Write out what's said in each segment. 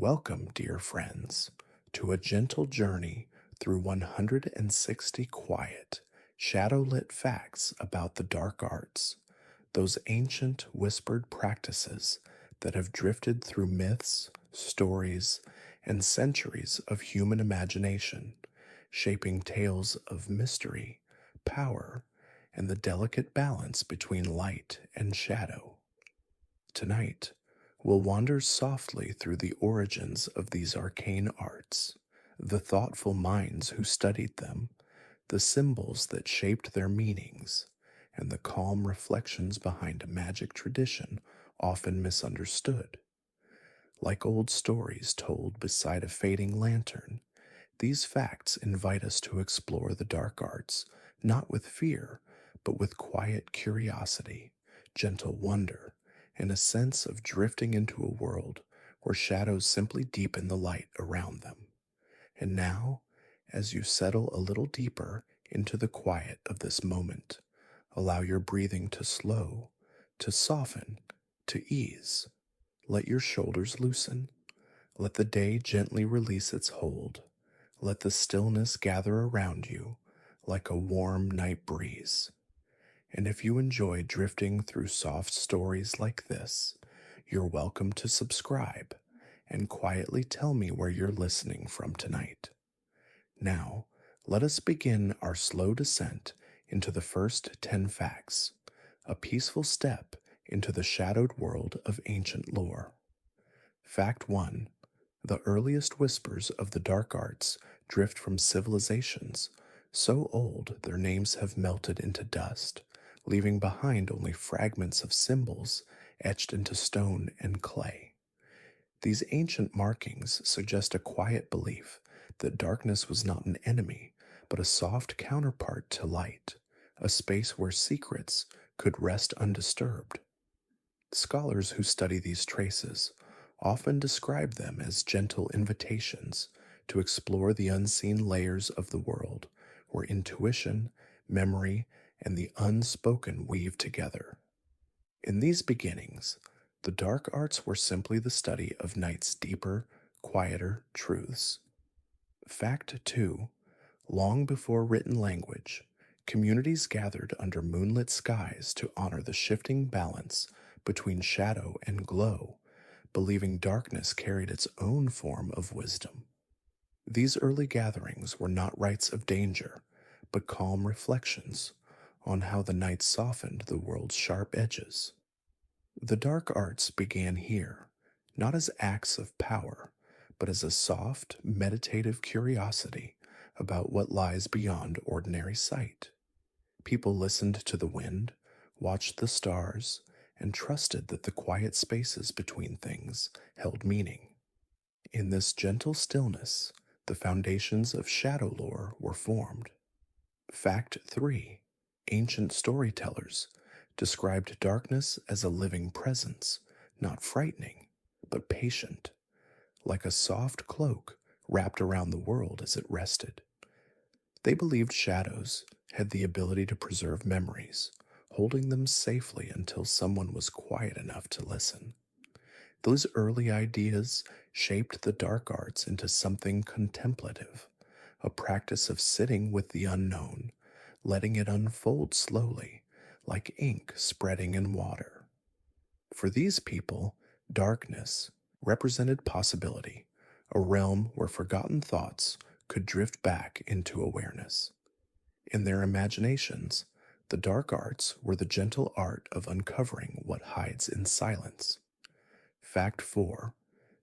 Welcome, dear friends, to a gentle journey through 160 quiet, shadow-lit facts about the dark arts, those ancient whispered practices that have drifted through myths, stories, and centuries of human imagination, shaping tales of mystery, power, and the delicate balance between light and shadow. Tonight, we'll wander softly through the origins of these arcane arts, the thoughtful minds who studied them, the symbols that shaped their meanings, and the calm reflections behind a magic tradition often misunderstood. Like old stories told beside a fading lantern, these facts invite us to explore the dark arts, not with fear, but with quiet curiosity, gentle wonder, and a sense of drifting into a world where shadows simply deepen the light around them. And now, as you settle a little deeper into the quiet of this moment, allow your breathing to slow, to soften, to ease. Let your shoulders loosen. Let the day gently release its hold. Let the stillness gather around you like a warm night breeze. And if you enjoy drifting through soft stories like this, you're welcome to subscribe and quietly tell me where you're listening from tonight. Now, let us begin our slow descent into the first 10 facts, a peaceful step into the shadowed world of ancient lore. Fact 1. The earliest whispers of the dark arts drift from civilizations so old their names have melted into dust, leaving behind only fragments of symbols etched into stone and clay. These ancient markings suggest a quiet belief that darkness was not an enemy, but a soft counterpart to light, a space where secrets could rest undisturbed. Scholars who study these traces often describe them as gentle invitations to explore the unseen layers of the world where intuition, memory, and the unspoken weave together. In these beginnings, the dark arts were simply the study of night's deeper, quieter truths. Fact 2. Long before written language, communities gathered under moonlit skies to honor the shifting balance between shadow and glow, believing darkness carried its own form of wisdom. These early gatherings were not rites of danger, but calm reflections on how the night softened the world's sharp edges. The dark arts began here, not as acts of power, but as a soft, meditative curiosity about what lies beyond ordinary sight. People listened to the wind, watched the stars, and trusted that the quiet spaces between things held meaning. In this gentle stillness, the foundations of shadow lore were formed. Fact 3. Ancient storytellers described darkness as a living presence, not frightening, but patient, like a soft cloak wrapped around the world as it rested. They believed shadows had the ability to preserve memories, holding them safely until someone was quiet enough to listen. Those early ideas shaped the dark arts into something contemplative, a practice of sitting with the unknown, letting it unfold slowly, like ink spreading in water. For these people, darkness represented possibility, a realm where forgotten thoughts could drift back into awareness. In their imaginations, the dark arts were the gentle art of uncovering what hides in silence. Fact 4.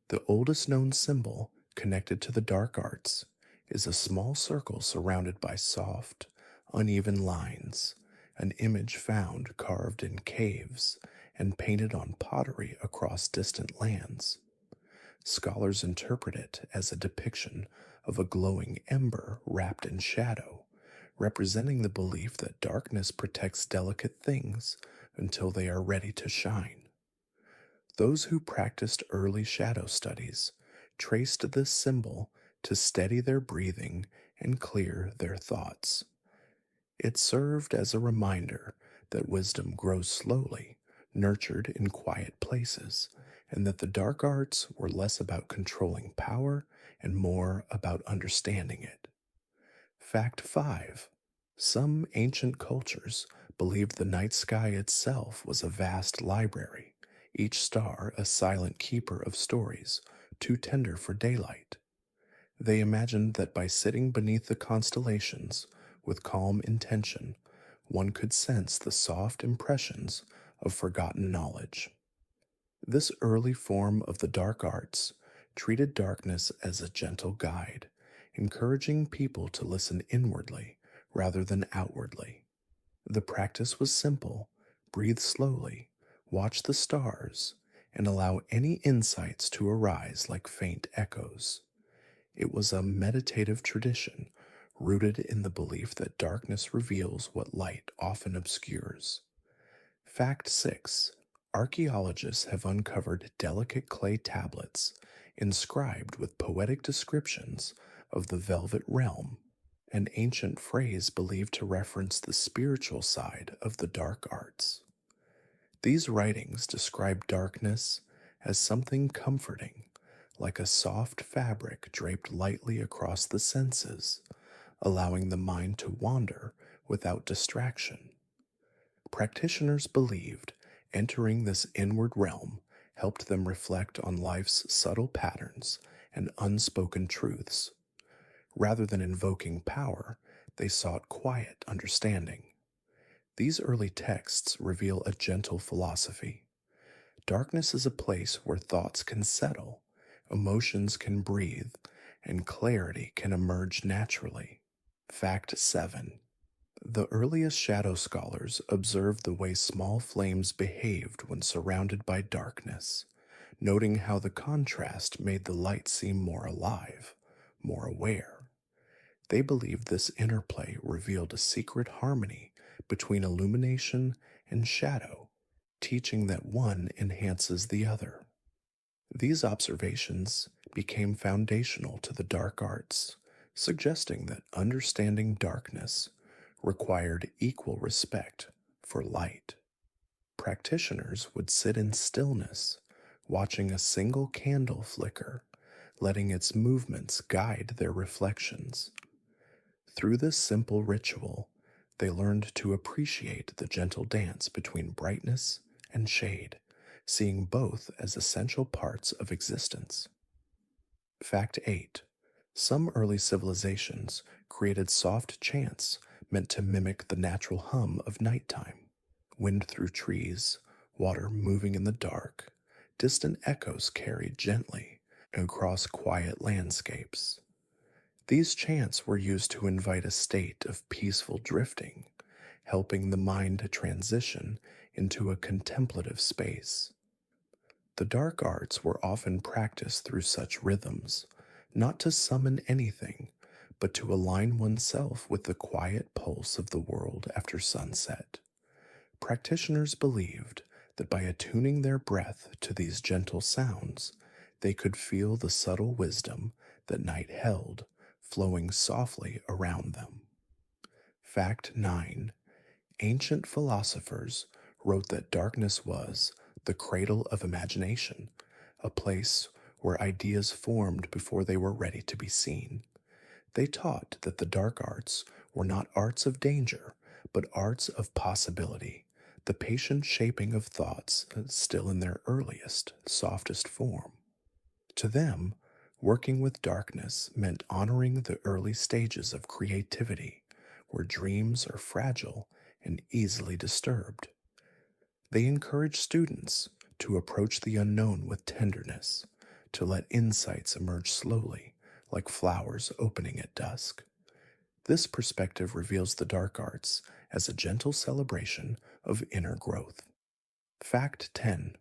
The oldest known symbol connected to the dark arts is a small circle surrounded by soft, uneven lines, an image found carved in caves and painted on pottery across distant lands. Scholars interpret it as a depiction of a glowing ember wrapped in shadow, representing the belief that darkness protects delicate things until they are ready to shine. Those who practiced early shadow studies traced this symbol to steady their breathing and clear their thoughts. It served as a reminder that wisdom grows slowly, nurtured in quiet places, and that the dark arts were less about controlling power and more about understanding it. Fact 5. Some ancient cultures believed the night sky itself was a vast library, each star a silent keeper of stories, too tender for daylight. They imagined that by sitting beneath the constellations with calm intention, one could sense the soft impressions of forgotten knowledge. This early form of the dark arts treated darkness as a gentle guide, encouraging people to listen inwardly rather than outwardly. The practice was simple: breathe slowly, watch the stars, and allow any insights to arise like faint echoes. It was a meditative tradition rooted in the belief that darkness reveals what light often obscures. Fact 6. Archaeologists have uncovered delicate clay tablets inscribed with poetic descriptions of the Velvet Realm, an ancient phrase believed to reference the spiritual side of the dark arts. These writings describe darkness as something comforting, like a soft fabric draped lightly across the senses, allowing the mind to wander without distraction. Practitioners believed entering this inward realm helped them reflect on life's subtle patterns and unspoken truths. Rather than invoking power, they sought quiet understanding. These early texts reveal a gentle philosophy. Darkness is a place where thoughts can settle, emotions can breathe, and clarity can emerge naturally. Fact 7. The earliest shadow scholars observed the way small flames behaved when surrounded by darkness, noting how the contrast made the light seem more alive, more aware. They believed this interplay revealed a secret harmony between illumination and shadow, teaching that one enhances the other. These observations became foundational to the dark arts, suggesting that understanding darkness required equal respect for light. Practitioners would sit in stillness, watching a single candle flicker, letting its movements guide their reflections. Through this simple ritual, they learned to appreciate the gentle dance between brightness and shade, seeing both as essential parts of existence. Fact 8. Some early civilizations created soft chants meant to mimic the natural hum of nighttime. Wind through trees, water moving in the dark, distant echoes carried gently across quiet landscapes. These chants were used to invite a state of peaceful drifting, helping the mind to transition into a contemplative space. The dark arts were often practiced through such rhythms, not to summon anything, but to align oneself with the quiet pulse of the world after sunset. Practitioners believed that by attuning their breath to these gentle sounds, they could feel the subtle wisdom that night held flowing softly around them. Fact 9. Ancient philosophers wrote that darkness was the cradle of imagination, a place where ideas formed before they were ready to be seen. They taught that the dark arts were not arts of danger, but arts of possibility, the patient shaping of thoughts still in their earliest, softest form. To them, working with darkness meant honoring the early stages of creativity, where dreams are fragile and easily disturbed. They encourage students to approach the unknown with tenderness, to let insights emerge slowly, like flowers opening at dusk. This perspective reveals the dark arts as a gentle celebration of inner growth. Fact 10.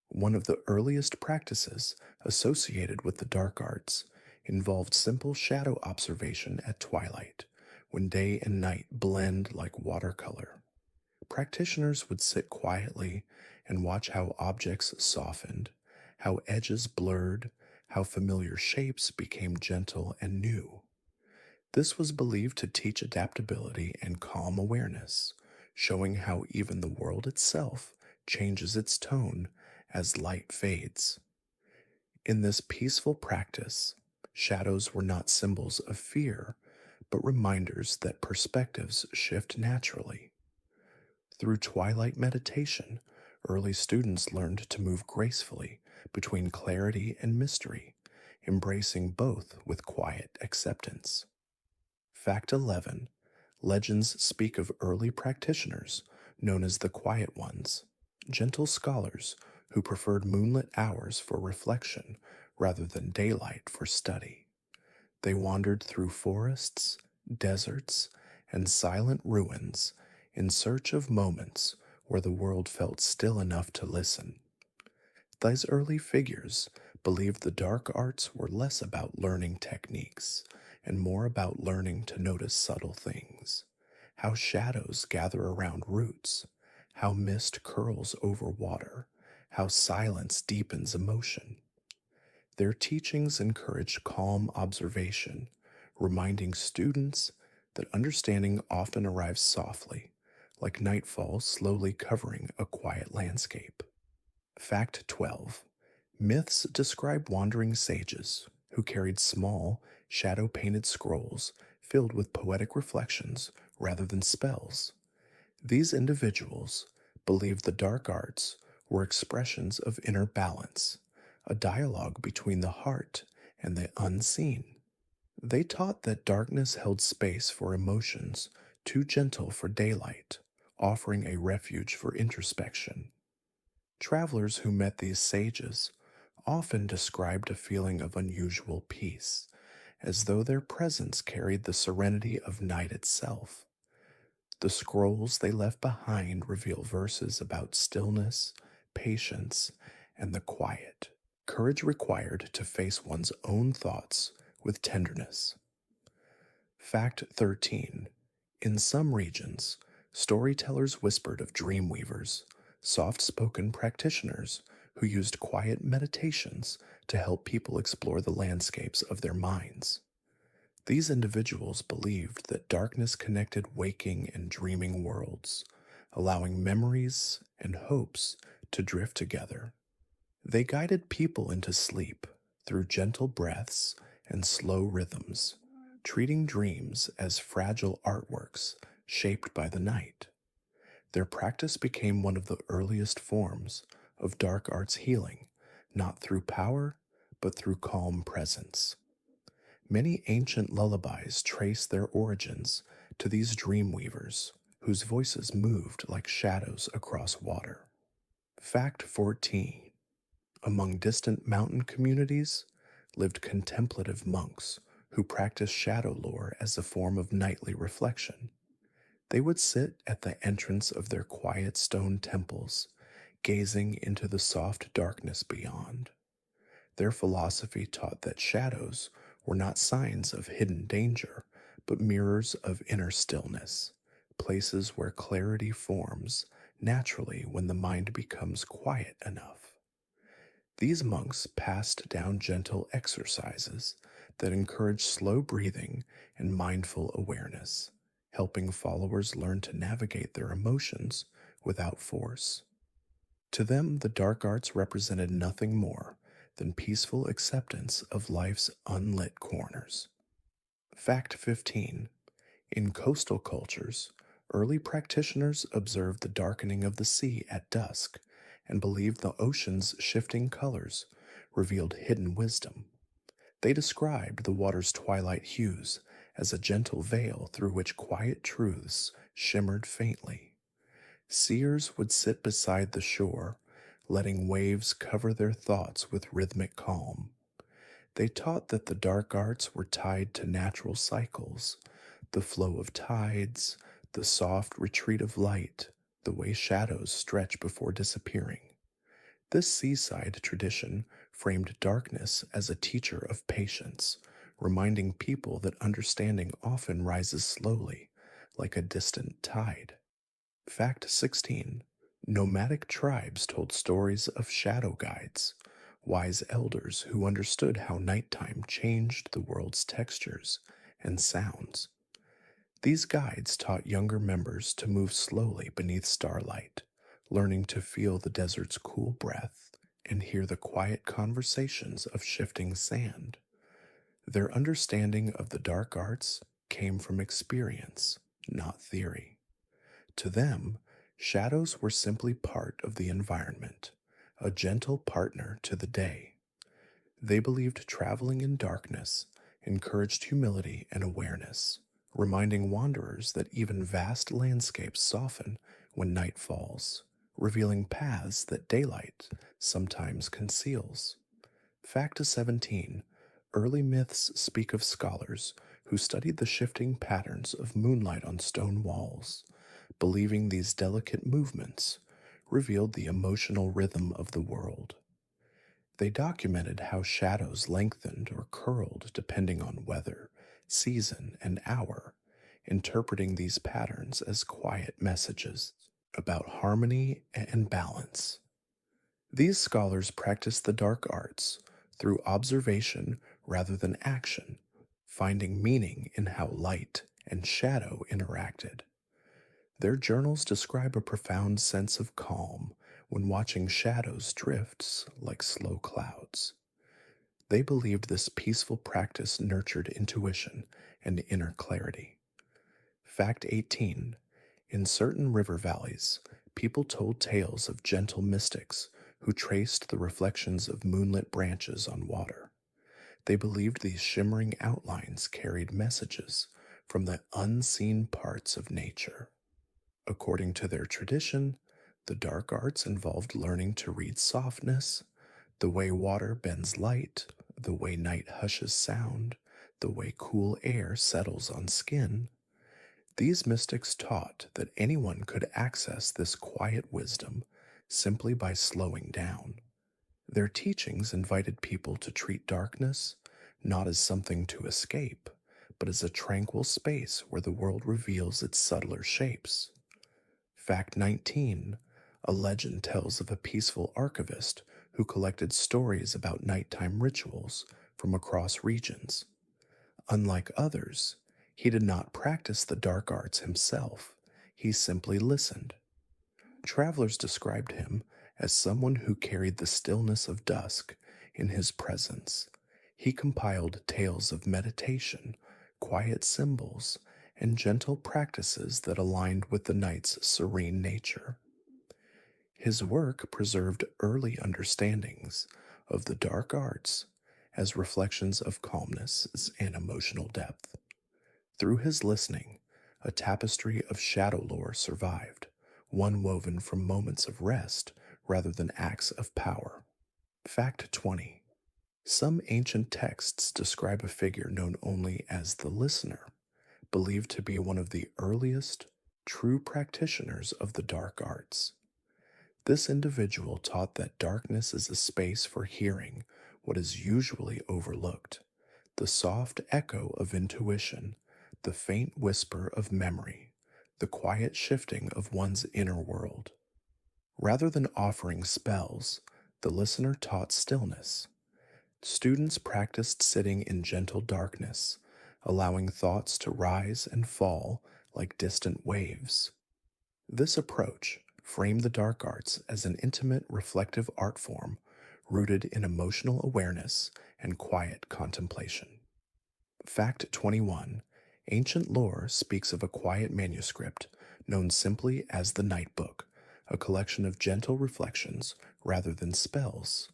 One of the earliest practices associated with the dark arts involved simple shadow observation at twilight, when day and night blend like watercolor. Practitioners would sit quietly and watch how objects softened, how edges blurred, how familiar shapes became gentle and new. This was believed to teach adaptability and calm awareness, showing how even the world itself changes its tone as light fades. In this peaceful practice, shadows were not symbols of fear, but reminders that perspectives shift naturally. Through twilight meditation, early students learned to move gracefully between clarity and mystery, embracing both with quiet acceptance. Fact 11. Legends speak of early practitioners, known as the Quiet Ones, gentle scholars who preferred moonlit hours for reflection rather than daylight for study. They wandered through forests, deserts, and silent ruins in search of moments where the world felt still enough to listen. These early figures believed the dark arts were less about learning techniques and more about learning to notice subtle things. How shadows gather around roots, how mist curls over water, how silence deepens emotion. Their teachings encourage calm observation, reminding students that understanding often arrives softly, like nightfall slowly covering a quiet landscape. Fact 12. Myths describe wandering sages who carried small, shadow painted scrolls filled with poetic reflections rather than spells. These individuals believed the dark arts were expressions of inner balance, a dialogue between the heart and the unseen. They taught that darkness held space for emotions too gentle for daylight, offering a refuge for introspection. Travelers who met these sages often described a feeling of unusual peace, as though their presence carried the serenity of night itself. The scrolls they left behind reveal verses about stillness, patience, and the quiet, courage required to face one's own thoughts with tenderness. Fact 13. In some regions, storytellers whispered of dreamweavers, soft spoken practitioners who used quiet meditations to help people explore the landscapes of their minds. These individuals believed that darkness connected waking and dreaming worlds, allowing memories and hopes to drift together. They guided people into sleep through gentle breaths and slow rhythms, treating dreams as fragile artworks shaped by the night. Their practice became one of the earliest forms of dark arts healing, not through power, but through calm presence. Many ancient lullabies trace their origins to these dream weavers, whose voices moved like shadows across water. Fact 14. Among distant mountain communities lived contemplative monks who practiced shadow lore as a form of nightly reflection. They would sit at the entrance of their quiet stone temples, gazing into the soft darkness beyond. Their philosophy taught that shadows were not signs of hidden danger, but mirrors of inner stillness, places where clarity forms naturally when the mind becomes quiet enough. These monks passed down gentle exercises that encourage slow breathing and mindful awareness, helping followers learn to navigate their emotions without force. To them, the dark arts represented nothing more than peaceful acceptance of life's unlit corners. Fact 15. In coastal cultures, early practitioners observed the darkening of the sea at dusk and believed the ocean's shifting colors revealed hidden wisdom. They described the water's twilight hues as a gentle veil through which quiet truths shimmered faintly. Seers would sit beside the shore, letting waves cover their thoughts with rhythmic calm. They taught that the dark arts were tied to natural cycles, the flow of tides, the soft retreat of light, the way shadows stretch before disappearing. This seaside tradition framed darkness as a teacher of patience, reminding people that understanding often rises slowly, like a distant tide. Fact 16. Nomadic tribes told stories of shadow guides, wise elders who understood how nighttime changed the world's textures and sounds. These guides taught younger members to move slowly beneath starlight, learning to feel the desert's cool breath and hear the quiet conversations of shifting sand. Their understanding of the dark arts came from experience, not theory. To them, shadows were simply part of the environment, a gentle partner to the day. They believed traveling in darkness encouraged humility and awareness, reminding wanderers that even vast landscapes soften when night falls, revealing paths that daylight sometimes conceals. Fact 17. Early myths speak of scholars who studied the shifting patterns of moonlight on stone walls, believing these delicate movements revealed the emotional rhythm of the world. They documented how shadows lengthened or curled depending on weather, season, and hour, interpreting these patterns as quiet messages about harmony and balance. These scholars practiced the dark arts through observation rather than action, finding meaning in how light and shadow interacted. Their journals describe a profound sense of calm when watching shadows drifts like slow clouds. They believed this peaceful practice nurtured intuition and inner clarity. Fact 18. In certain river valleys, people told tales of gentle mystics who traced the reflections of moonlit branches on water. They believed these shimmering outlines carried messages from the unseen parts of nature. According to their tradition, the dark arts involved learning to read softness, the way water bends light, the way night hushes sound, the way cool air settles on skin. These mystics taught that anyone could access this quiet wisdom simply by slowing down. Their teachings invited people to treat darkness not as something to escape, but as a tranquil space where the world reveals its subtler shapes. Fact 19. A legend tells of a peaceful archivist who collected stories about nighttime rituals from across regions. Unlike others, he did not practice the dark arts himself, he simply listened. Travelers described him as someone who carried the stillness of dusk in his presence. He compiled tales of meditation, quiet symbols, and gentle practices that aligned with the night's serene nature. His work preserved early understandings of the dark arts as reflections of calmness and emotional depth. Through his listening, a tapestry of shadow lore survived, one woven from moments of rest rather than acts of power. Fact 20. Some ancient texts describe a figure known only as the listener, believed to be one of the earliest true practitioners of the dark arts. This individual taught that darkness is a space for hearing what is usually overlooked, the soft echo of intuition, the faint whisper of memory, the quiet shifting of one's inner world. Rather than offering spells, the listener taught stillness. Students practiced sitting in gentle darkness, allowing thoughts to rise and fall like distant waves. This approach framed the dark arts as an intimate, reflective art form rooted in emotional awareness and quiet contemplation. Fact 21. Ancient lore speaks of a quiet manuscript known simply as the Night Book, a collection of gentle reflections rather than spells.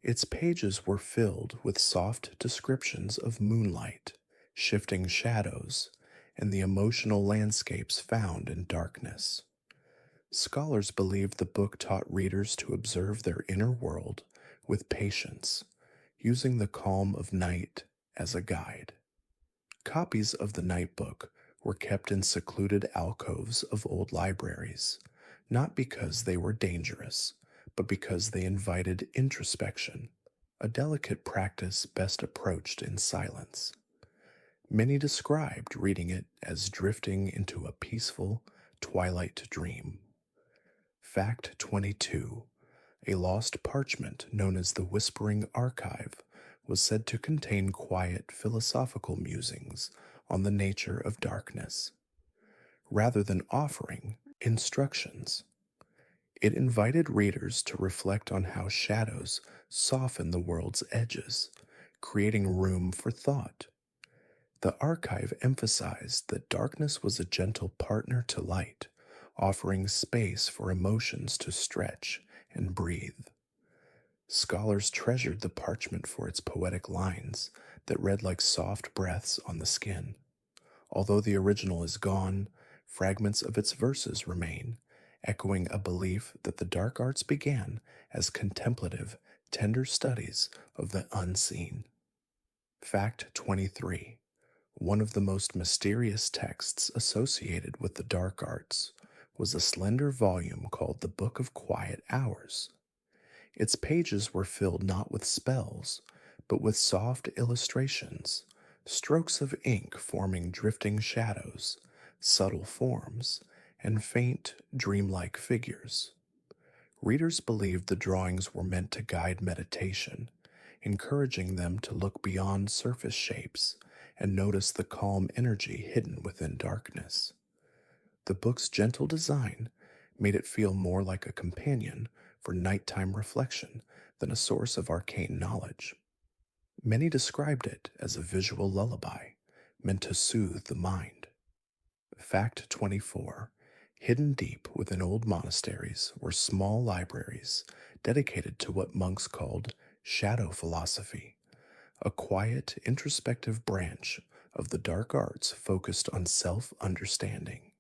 Its pages were filled with soft descriptions of moonlight, shifting shadows, and the emotional landscapes found in darkness. Scholars believed the book taught readers to observe their inner world with patience, using the calm of night as a guide. Copies of the Night Book were kept in secluded alcoves of old libraries, not because they were dangerous, but because they invited introspection, a delicate practice best approached in silence. Many described reading it as drifting into a peaceful twilight dream. Fact 22. A lost parchment known as the Whispering Archive was said to contain quiet philosophical musings on the nature of darkness, rather than offering instructions. It invited readers to reflect on how shadows soften the world's edges, creating room for thought. The archive emphasized that darkness was a gentle partner to light, offering space for emotions to stretch and breathe. Scholars treasured the parchment for its poetic lines that read like soft breaths on the skin. Although the original is gone, fragments of its verses remain, echoing a belief that the dark arts began as contemplative, tender studies of the unseen. Fact 23. One of the most mysterious texts associated with the dark arts was a slender volume called the Book of Quiet Hours. Its pages were filled not with spells, but with soft illustrations, strokes of ink forming drifting shadows, subtle forms, and faint, dreamlike figures. Readers believed the drawings were meant to guide meditation, encouraging them to look beyond surface shapes and notice the calm energy hidden within darkness. The book's gentle design made it feel more like a companion for nighttime reflection than a source of arcane knowledge. Many described it as a visual lullaby meant to soothe the mind. Fact 24. Hidden deep within old monasteries were small libraries dedicated to what monks called shadow philosophy, a quiet, introspective branch of the dark arts focused on self understanding.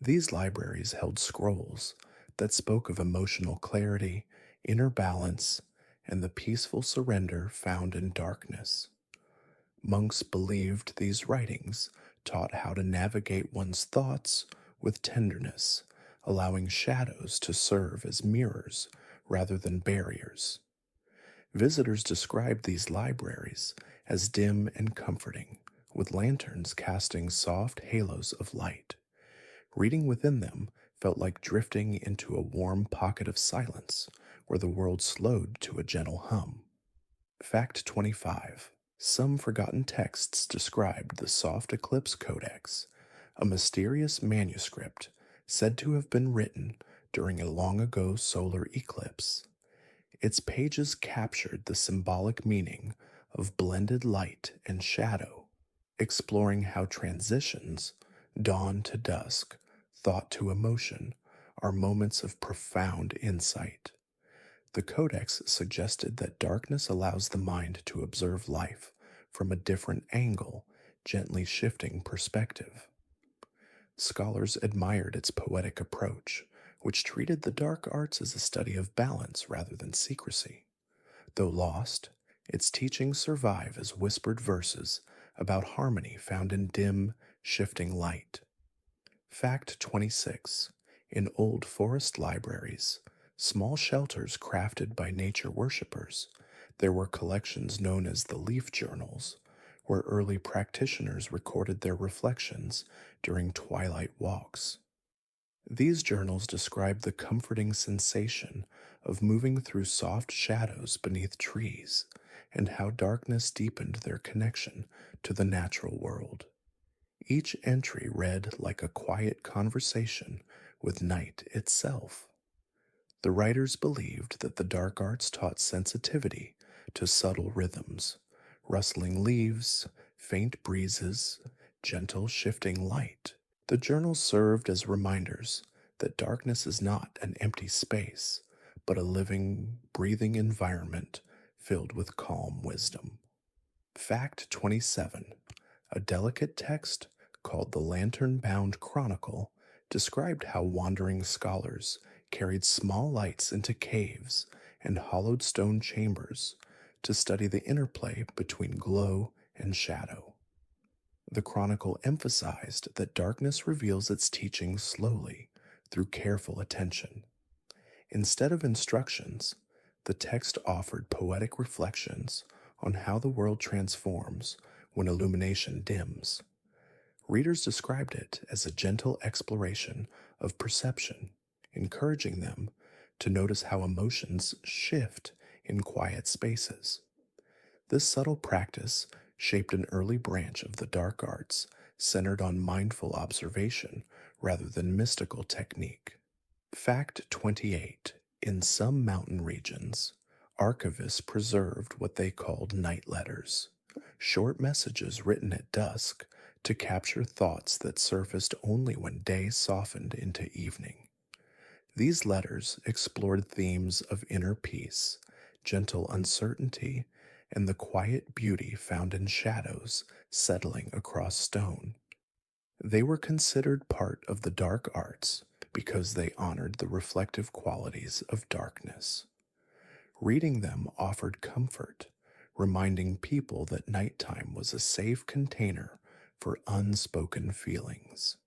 These libraries held scrolls that spoke of emotional clarity, inner balance, and the peaceful surrender found in darkness. Monks believed these writings taught how to navigate one's thoughts with tenderness, allowing shadows to serve as mirrors rather than barriers. Visitors described these libraries as dim and comforting, with lanterns casting soft halos of light. Reading within them felt like drifting into a warm pocket of silence where the world slowed to a gentle hum. Fact 25. Some forgotten texts described the Soft Eclipse Codex, a mysterious manuscript said to have been written during a long ago solar eclipse. Its pages captured the symbolic meaning of blended light and shadow, exploring how transitions, dawn to dusk, thought to emotion, are moments of profound insight. The Codex suggested that darkness allows the mind to observe life from a different angle, gently shifting perspective. Scholars admired its poetic approach, which treated the dark arts as a study of balance rather than secrecy. Though lost, its teachings survive as whispered verses about harmony found in dim, shifting light. Fact 26. In old forest libraries, small shelters crafted by nature worshippers, there were collections known as the leaf journals, where early practitioners recorded their reflections during twilight walks. These journals describe the comforting sensation of moving through soft shadows beneath trees and how darkness deepened their connection to the natural world. Each entry read like a quiet conversation with night itself. The writers believed that the dark arts taught sensitivity to subtle rhythms, rustling leaves, faint breezes, gentle shifting light. The journals served as reminders that darkness is not an empty space, but a living, breathing environment filled with calm wisdom. Fact 27. A delicate text called the Lantern Bound Chronicle described how wandering scholars carried small lights into caves and hollowed stone chambers to study the interplay between glow and shadow. The chronicle emphasized that darkness reveals its teachings slowly through careful attention. Instead of instructions, the text offered poetic reflections on how the world transforms when illumination dims. Readers described it as a gentle exploration of perception, encouraging them to notice how emotions shift in quiet spaces. This subtle practice shaped an early branch of the dark arts centered on mindful observation rather than mystical technique. Fact 28. In some mountain regions, archivists preserved what they called night letters, short messages written at dusk to capture thoughts that surfaced only when day softened into evening. These letters explored themes of inner peace, gentle uncertainty, and the quiet beauty found in shadows settling across stone. They were considered part of the dark arts because they honored the reflective qualities of darkness. Reading them offered comfort, reminding people that nighttime was a safe container for unspoken feelings.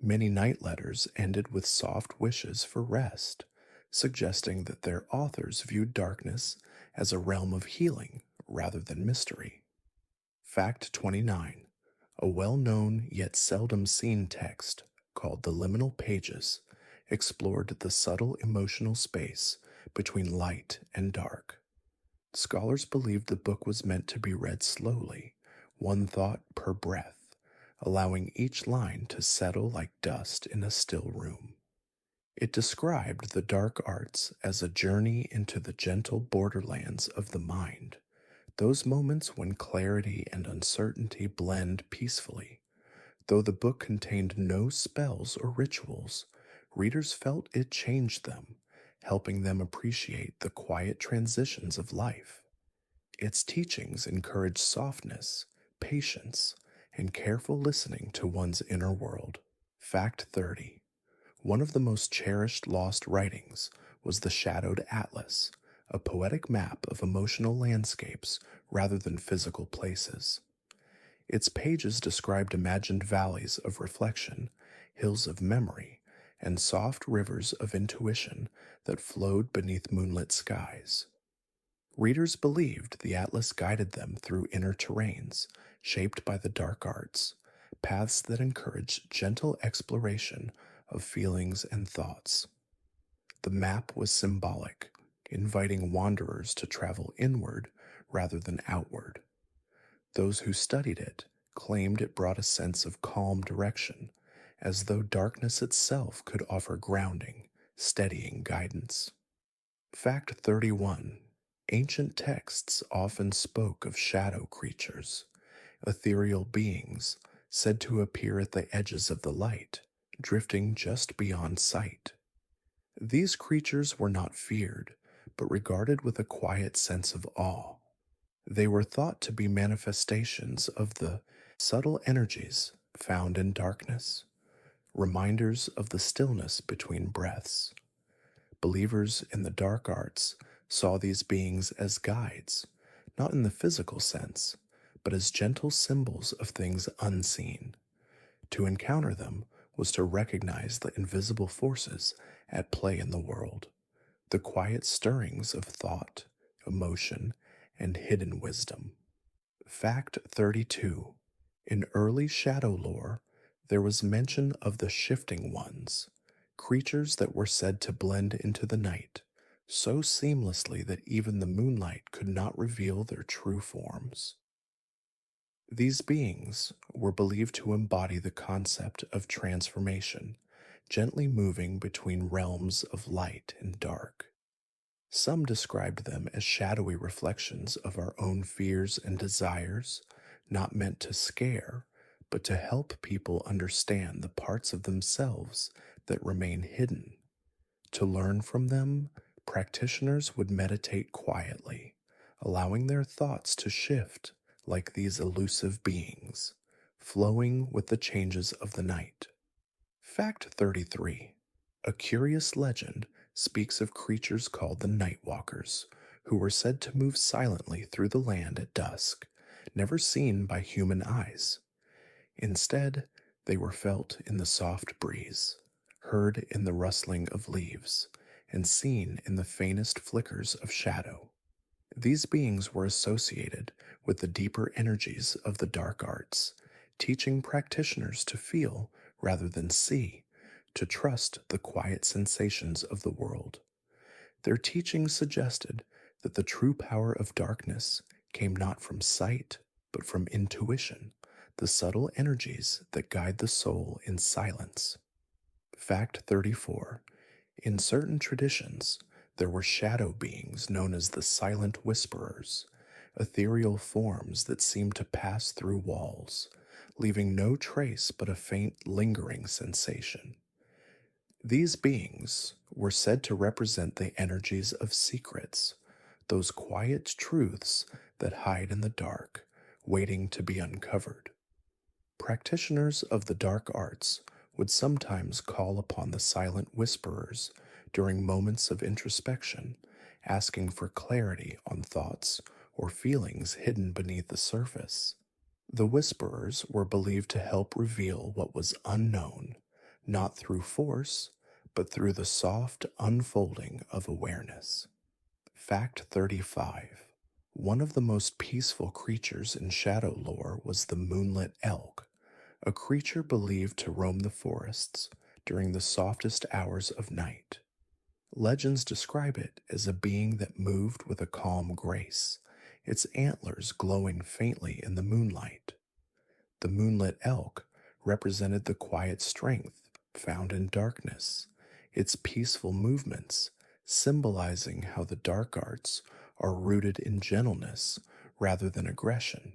Many night letters ended with soft wishes for rest, suggesting that their authors viewed darkness as a realm of healing rather than mystery. Fact 29. A well known yet seldom seen text called the liminal pages explored the subtle emotional space between light and dark. Scholars believed the book was meant to be read slowly, one thought per breath, allowing each line to settle like dust in a still room. It described the dark arts as a journey into the gentle borderlands of the mind, those moments when clarity and uncertainty blend peacefully. Though the book contained no spells or rituals, readers felt it changed them, helping them appreciate the quiet transitions of life. Its teachings encourage softness, patience, and careful listening to one's inner world. Fact 30. One of the most cherished lost writings was the Shadowed Atlas, a poetic map of emotional landscapes rather than physical places. Its pages described imagined valleys of reflection, hills of memory, and soft rivers of intuition that flowed beneath moonlit skies. Readers believed the atlas guided them through inner terrains shaped by the dark arts, paths that encouraged gentle exploration of feelings and thoughts. The map was symbolic, inviting wanderers to travel inward rather than outward. Those who studied it claimed it brought a sense of calm direction, as though darkness itself could offer grounding, steadying guidance. Fact 31. Ancient texts often spoke of shadow creatures, ethereal beings said to appear at the edges of the light, drifting just beyond sight. These creatures were not feared, but regarded with a quiet sense of awe. They were thought to be manifestations of the subtle energies found in darkness, reminders of the stillness between breaths. Believers in the dark arts saw these beings as guides, not in the physical sense, but as gentle symbols of things unseen. To encounter them was to recognize the invisible forces at play in the world, the quiet stirrings of thought, emotion, and hidden wisdom. Fact 32. In early shadow lore, there was mention of the shifting ones, creatures that were said to blend into the night so seamlessly that even the moonlight could not reveal their true forms. These beings were believed to embody the concept of transformation, gently moving between realms of light and dark. Some described them as shadowy reflections of our own fears and desires, not meant to scare, but to help people understand the parts of themselves that remain hidden. To learn from them, practitioners would meditate quietly, allowing their thoughts to shift like these elusive beings, flowing with the changes of the night. Fact 33. A curious legend speaks of creatures called the Night Walkers, who were said to move silently through the land at dusk, never seen by human eyes. Instead, they were felt in the soft breeze, heard in the rustling of leaves, and seen in the faintest flickers of shadow. These beings were associated with the deeper energies of the dark arts, teaching practitioners to feel rather than see, to trust the quiet sensations of the world. Their teachings suggested that the true power of darkness came not from sight, but from intuition, the subtle energies that guide the soul in silence. Fact 34. In certain traditions, there were shadow beings known as the silent whisperers, ethereal forms that seemed to pass through walls, leaving no trace but a faint lingering sensation. These beings were said to represent the energies of secrets, those quiet truths that hide in the dark, waiting to be uncovered. Practitioners of the dark arts would sometimes call upon the silent whisperers during moments of introspection, asking for clarity on thoughts or feelings hidden beneath the surface. The whisperers were believed to help reveal what was unknown, not through force, but through the soft unfolding of awareness. Fact 35. One of the most peaceful creatures in shadow lore was the moonlit elk, a creature believed to roam the forests during the softest hours of night. Legends describe it as a being that moved with a calm grace, its antlers glowing faintly in the moonlight. The moonlit elk represented the quiet strength found in darkness, its peaceful movements symbolizing how the dark arts are rooted in gentleness rather than aggression.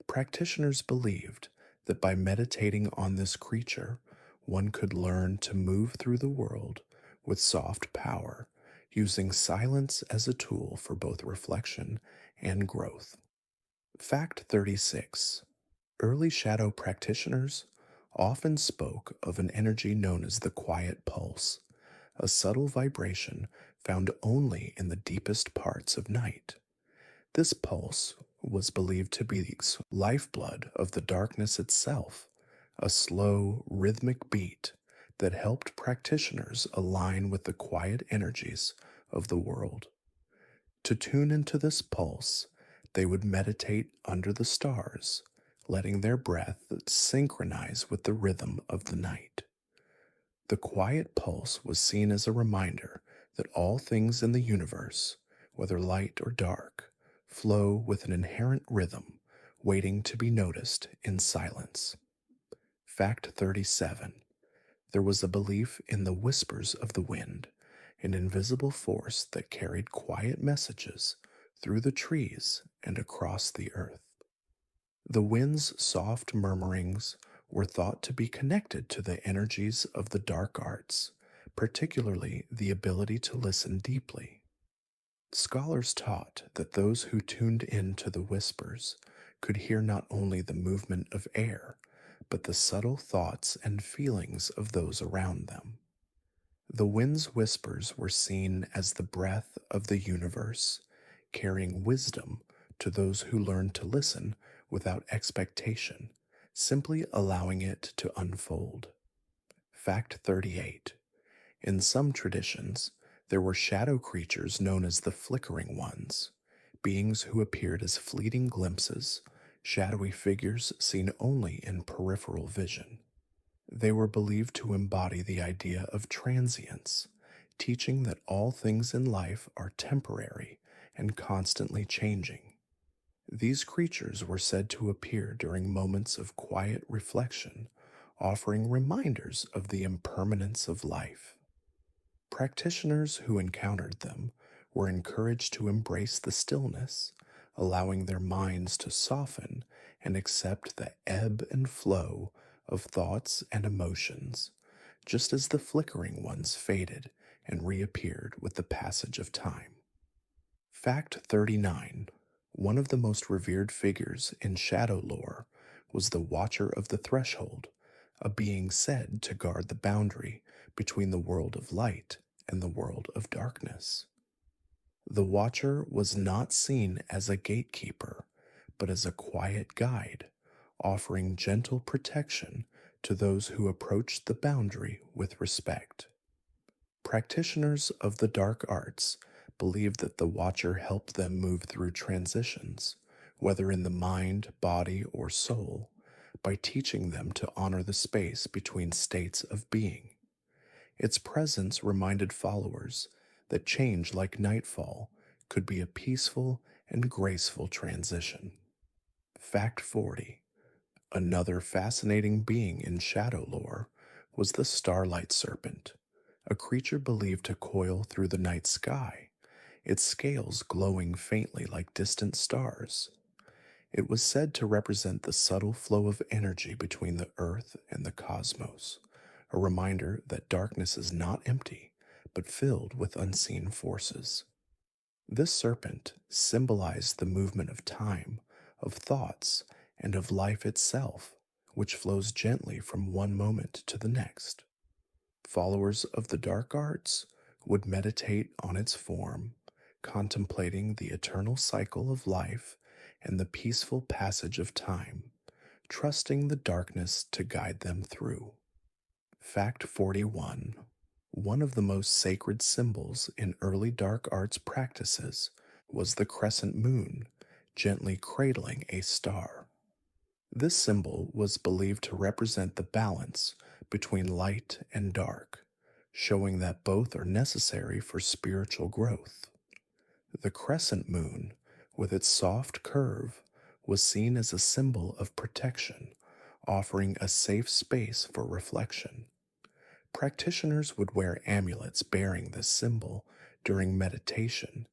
Practitioners believed that by meditating on this creature, one could learn to move through the world with soft power, using silence as a tool for both reflection and growth. Fact 36. Early shadow practitioners often spoke of an energy known as the quiet pulse, a subtle vibration found only in the deepest parts of night. This pulse was believed to be the lifeblood of the darkness itself, a slow, rhythmic beat that helped practitioners align with the quiet energies of the world. To tune into this pulse, they would meditate under the stars, letting their breath synchronize with the rhythm of the night. The quiet pulse was seen as a reminder that all things in the universe, whether light or dark, flow with an inherent rhythm waiting to be noticed in silence. Fact 37. There was a belief in the whispers of the wind, an invisible force that carried quiet messages through the trees and across the earth. The wind's soft murmurings were thought to be connected to the energies of the dark arts, particularly the ability to listen deeply. Scholars taught that those who tuned in to the whispers could hear not only the movement of air, but the subtle thoughts and feelings of those around them. The wind's whispers were seen as the breath of the universe, carrying wisdom to those who learned to listen without expectation, simply allowing it to unfold. Fact 38. In some traditions, there were shadow creatures known as the flickering ones, beings who appeared as fleeting glimpses, shadowy figures seen only in peripheral vision. They were believed to embody the idea of transience, teaching that all things in life are temporary and constantly changing. These creatures were said to appear during moments of quiet reflection, offering reminders of the impermanence of life. Practitioners who encountered them were encouraged to embrace the stillness, allowing their minds to soften and accept the ebb and flow of thoughts and emotions, just as the flickering ones faded and reappeared with the passage of time. Fact 39. One of the most revered figures in shadow lore was the Watcher of the Threshold, a being said to guard the boundary between the world of light and the world of darkness. The Watcher was not seen as a gatekeeper, but as a quiet guide, offering gentle protection to those who approached the boundary with respect. Practitioners of the dark arts believed that the Watcher helped them move through transitions, whether in the mind, body, or soul, by teaching them to honor the space between states of being. Its presence reminded followers that change like nightfall could be a peaceful and graceful transition. Fact 40. Another fascinating being in shadow lore was the starlight serpent, a creature believed to coil through the night sky, its scales glowing faintly like distant stars. It was said to represent the subtle flow of energy between the earth and the cosmos, a reminder that darkness is not empty, but filled with unseen forces. This serpent symbolized the movement of time, of thoughts, and of life itself, which flows gently from one moment to the next. Followers of the dark arts would meditate on its form, contemplating the eternal cycle of life and the peaceful passage of time, trusting the darkness to guide them through. Fact 41. One of the most sacred symbols in early dark arts practices was the crescent moon, gently cradling a star. This symbol was believed to represent the balance between light and dark, showing that both are necessary for spiritual growth. The crescent moon, with its soft curve, was seen as a symbol of protection, offering a safe space for reflection. Practitioners would wear amulets bearing this symbol during meditation,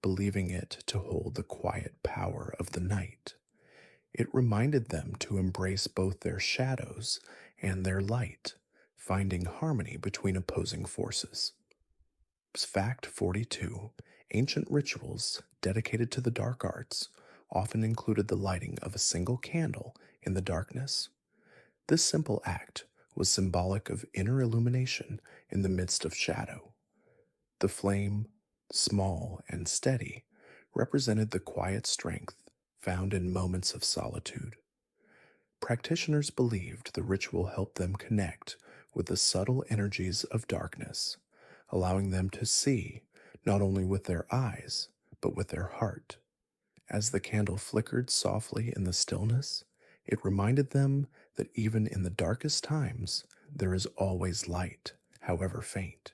believing it to hold the quiet power of the night. It reminded them to embrace both their shadows and their light, finding harmony between opposing forces. Fact 42. Ancient rituals dedicated to the dark arts often included the lighting of a single candle in the darkness. This simple act was symbolic of inner illumination in the midst of shadow. The flame, small and steady, represented the quiet strength found in moments of solitude. Practitioners believed the ritual helped them connect with the subtle energies of darkness, allowing them to see not only with their eyes, but with their heart. As the candle flickered softly in the stillness, it reminded them that even in the darkest times, there is always light, however faint.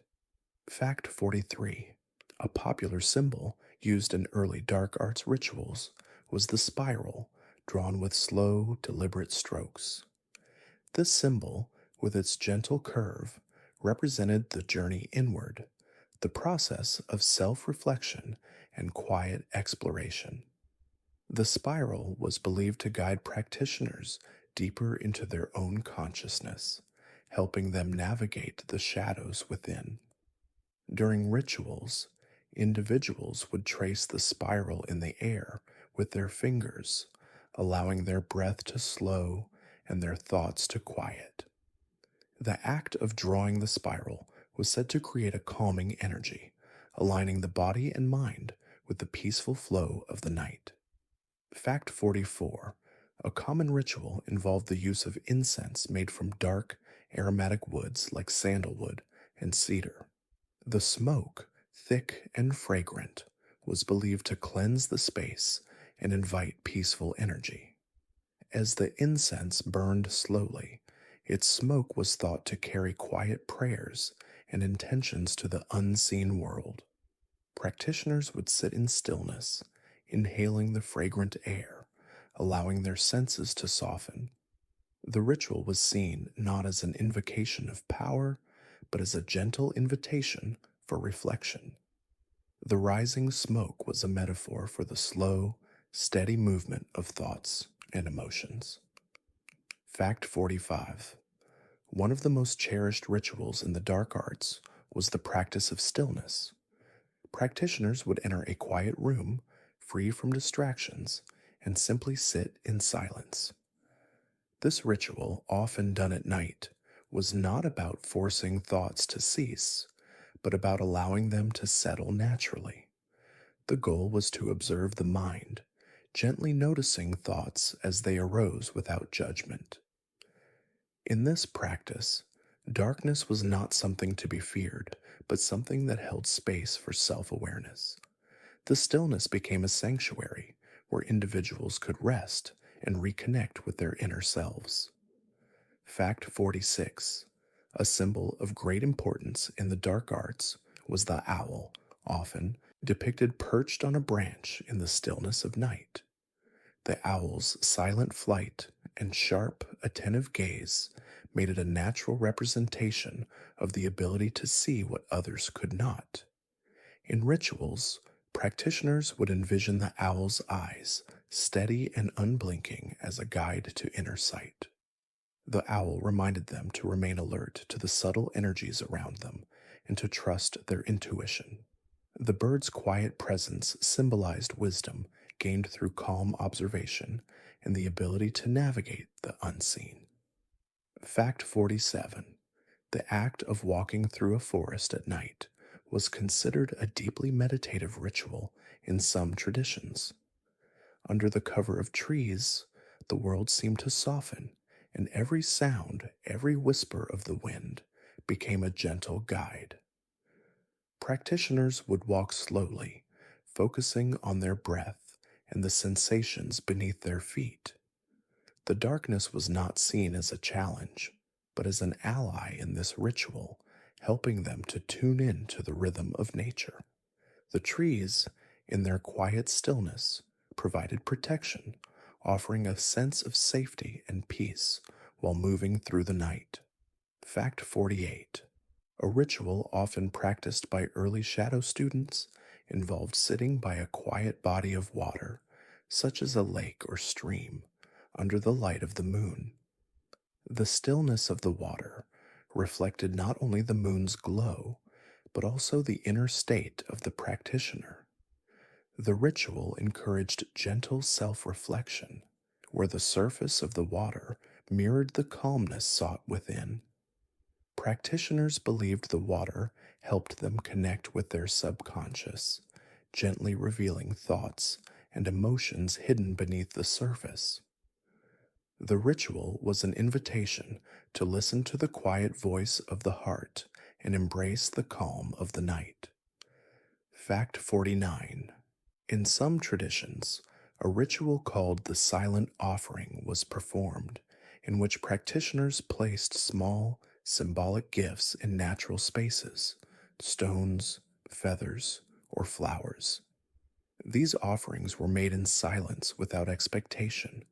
Fact 43. A popular symbol used in early dark arts rituals was the spiral, drawn with slow, deliberate strokes. This symbol, with its gentle curve, represented the journey inward, the process of self-reflection and quiet exploration. The spiral was believed to guide practitioners deeper into their own consciousness, helping them navigate the shadows within. During rituals, individuals would trace the spiral in the air with their fingers, allowing their breath to slow and their thoughts to quiet. The act of drawing the spiral was said to create a calming energy, aligning the body and mind with the peaceful flow of the night. Fact 44. A common ritual involved the use of incense made from dark, aromatic woods like sandalwood and cedar. The smoke, thick and fragrant, was believed to cleanse the space and invite peaceful energy. As the incense burned slowly, its smoke was thought to carry quiet prayers and intentions to the unseen world. Practitioners would sit in stillness, inhaling the fragrant air, allowing their senses to soften. The ritual was seen not as an invocation of power, but as a gentle invitation for reflection. The rising smoke was a metaphor for the slow, steady movement of thoughts and emotions. Fact 45. One of the most cherished rituals in the dark arts was the practice of stillness. Practitioners would enter a quiet room, free from distractions, and simply sit in silence. This ritual, often done at night, was not about forcing thoughts to cease, but about allowing them to settle naturally. The goal was to observe the mind, gently noticing thoughts as they arose without judgment. In this practice, darkness was not something to be feared, but something that held space for self-awareness. The stillness became a sanctuary where individuals could rest and reconnect with their inner selves. Fact 46. A symbol of great importance in the dark arts was the owl, often depicted perched on a branch in the stillness of night. The owl's silent flight and sharp, attentive gaze made it a natural representation of the ability to see what others could not. In rituals, practitioners would envision the owl's eyes, steady and unblinking as a guide to inner sight. The owl reminded them to remain alert to the subtle energies around them and to trust their intuition. The bird's quiet presence symbolized wisdom gained through calm observation and the ability to navigate the unseen. Fact 47. The act of walking through a forest at night was considered a deeply meditative ritual in some traditions. Under the cover of trees, the world seemed to soften, and every sound, every whisper of the wind became a gentle guide. Practitioners would walk slowly, focusing on their breath and the sensations beneath their feet. The darkness was not seen as a challenge, but as an ally in this ritual, helping them to tune in to the rhythm of nature. The trees, in their quiet stillness, provided protection, offering a sense of safety and peace while moving through the night. Fact 48. A ritual often practiced by early shadow students involved sitting by a quiet body of water, such as a lake or stream, under the light of the moon. The stillness of the water reflected not only the moon's glow, but also the inner state of the practitioner. The ritual encouraged gentle self reflection, where the surface of the water mirrored the calmness sought within. Practitioners believed the water helped them connect with their subconscious, gently revealing thoughts and emotions hidden beneath the surface. The ritual was an invitation to listen to the quiet voice of the heart and embrace the calm of the night. Fact 49. In some traditions, a ritual called the silent offering was performed, in which practitioners placed small, symbolic gifts in natural spaces, stones, feathers, or flowers. These offerings were made in silence without expectation,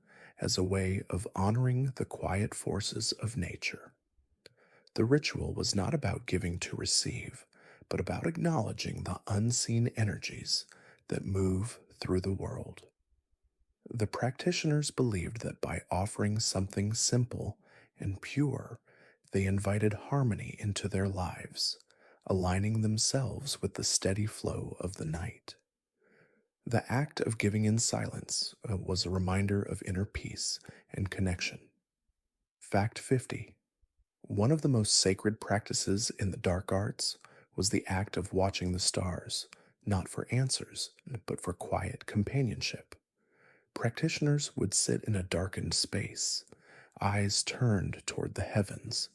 as a way of honoring the quiet forces of nature. The ritual was not about giving to receive, but about acknowledging the unseen energies that move through the world. The practitioners believed that by offering something simple and pure, they invited harmony into their lives, aligning themselves with the steady flow of the night. The act of giving in silence was a reminder of inner peace and connection. Fact 50. One of the most sacred practices in the dark arts was the act of watching the stars, not for answers, but for quiet companionship. Practitioners would sit in a darkened space, eyes turned toward the heavens,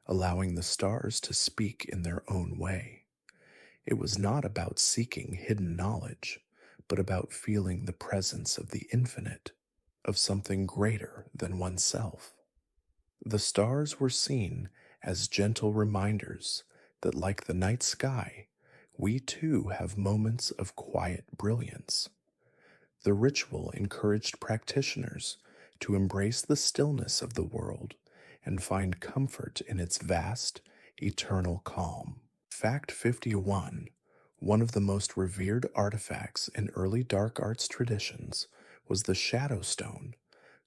allowing the stars to speak in their own way. It was not about seeking hidden knowledge, but about feeling the presence of the infinite, of something greater than oneself. The stars were seen as gentle reminders that, like the night sky, we too have moments of quiet brilliance. The ritual encouraged practitioners to embrace the stillness of the world and find comfort in its vast, eternal calm. Fact 51. One of the most revered artifacts in early dark arts traditions was the shadow stone,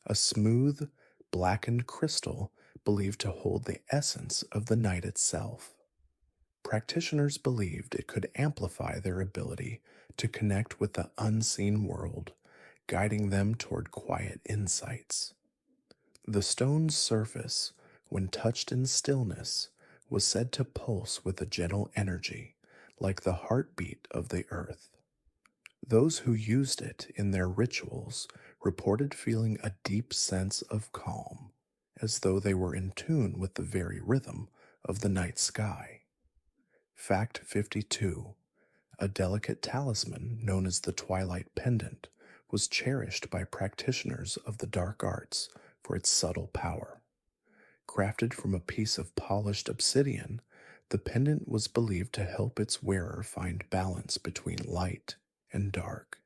a smooth, blackened crystal believed to hold the essence of the night itself. Practitioners believed it could amplify their ability to connect with the unseen world, guiding them toward quiet insights. The stone's surface, when touched in stillness, was said to pulse with a gentle energy, like the heartbeat of the earth. Those who used it in their rituals reported feeling a deep sense of calm, as though they were in tune with the very rhythm of the night sky. Fact 52. A delicate talisman known as the Twilight Pendant was cherished by practitioners of the dark arts for its subtle power. Crafted from a piece of polished obsidian, the pendant was believed to help its wearer find balance between light and dark.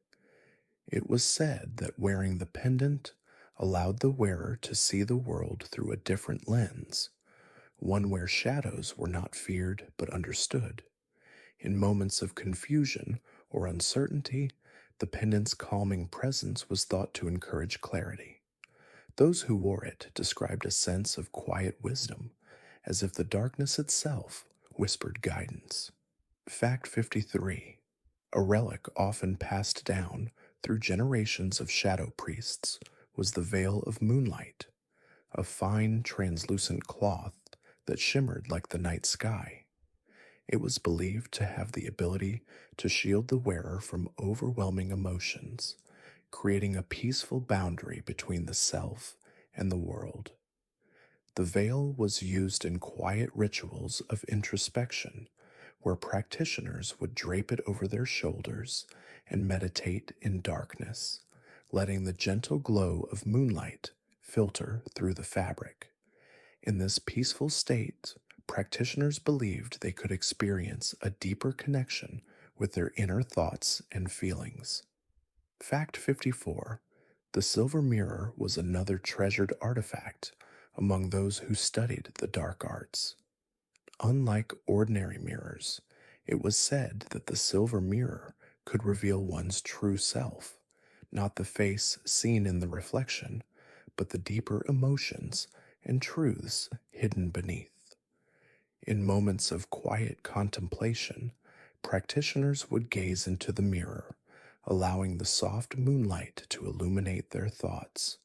It was said that wearing the pendant allowed the wearer to see the world through a different lens, one where shadows were not feared but understood. In moments of confusion or uncertainty, the pendant's calming presence was thought to encourage clarity. Those who wore it described a sense of quiet wisdom, as if the darkness itself whispered guidance. Fact 53. A relic often passed down through generations of shadow priests was the veil of moonlight, a fine translucent cloth that shimmered like the night sky. It was believed to have the ability to shield the wearer from overwhelming emotions, creating a peaceful boundary between the self and the world. The veil was used in quiet rituals of introspection, where practitioners would drape it over their shoulders and meditate in darkness, letting the gentle glow of moonlight filter through the fabric. In this peaceful state, practitioners believed they could experience a deeper connection with their inner thoughts and feelings. Fact 54. The silver mirror was another treasured artifact among those who studied the dark arts. Unlike ordinary mirrors, it was said that the silver mirror could reveal one's true self, not the face seen in the reflection, but the deeper emotions and truths hidden beneath. In moments of quiet contemplation, practitioners would gaze into the mirror, allowing the soft moonlight to illuminate their thoughts.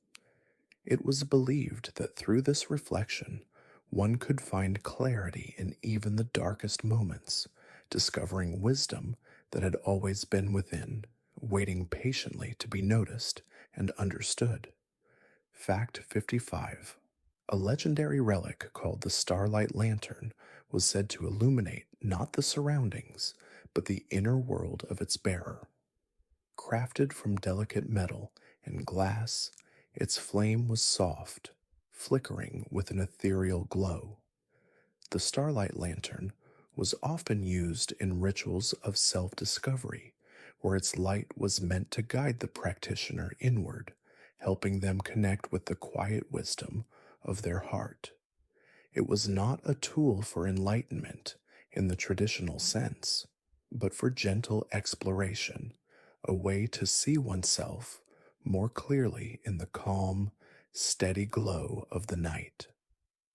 It was believed that through this reflection, one could find clarity in even the darkest moments, discovering wisdom that had always been within, waiting patiently to be noticed and understood. Fact 55. A legendary relic called the Starlight Lantern was said to illuminate not the surroundings, but the inner world of its bearer. Crafted from delicate metal and glass, its flame was soft, flickering with an ethereal glow. The Starlight Lantern was often used in rituals of self discovery, where its light was meant to guide the practitioner inward, helping them connect with the quiet wisdom of their heart. It was not a tool for enlightenment in the traditional sense, but for gentle exploration, a way to see oneself more clearly in the calm, steady glow of the night.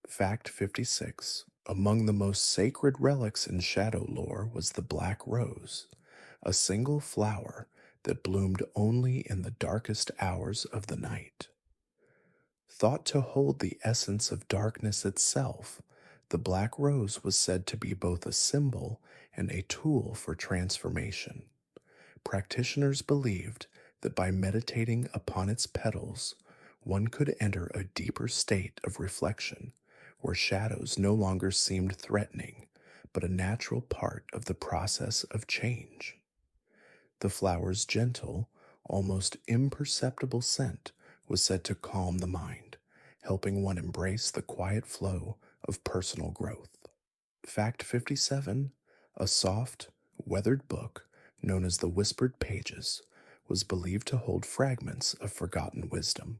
Fact 56. Among the most sacred relics in shadow lore was the black rose, a single flower that bloomed only in the darkest hours of the night. Thought to hold the essence of darkness itself, the black rose was said to be both a symbol and a tool for transformation. Practitioners believed that by meditating upon its petals, one could enter a deeper state of reflection where shadows no longer seemed threatening, but a natural part of the process of change. The flower's gentle, almost imperceptible scent was said to calm the mind, helping one embrace the quiet flow of personal growth. Fact 57. A soft, weathered book known as the Whispered Pages was believed to hold fragments of forgotten wisdom.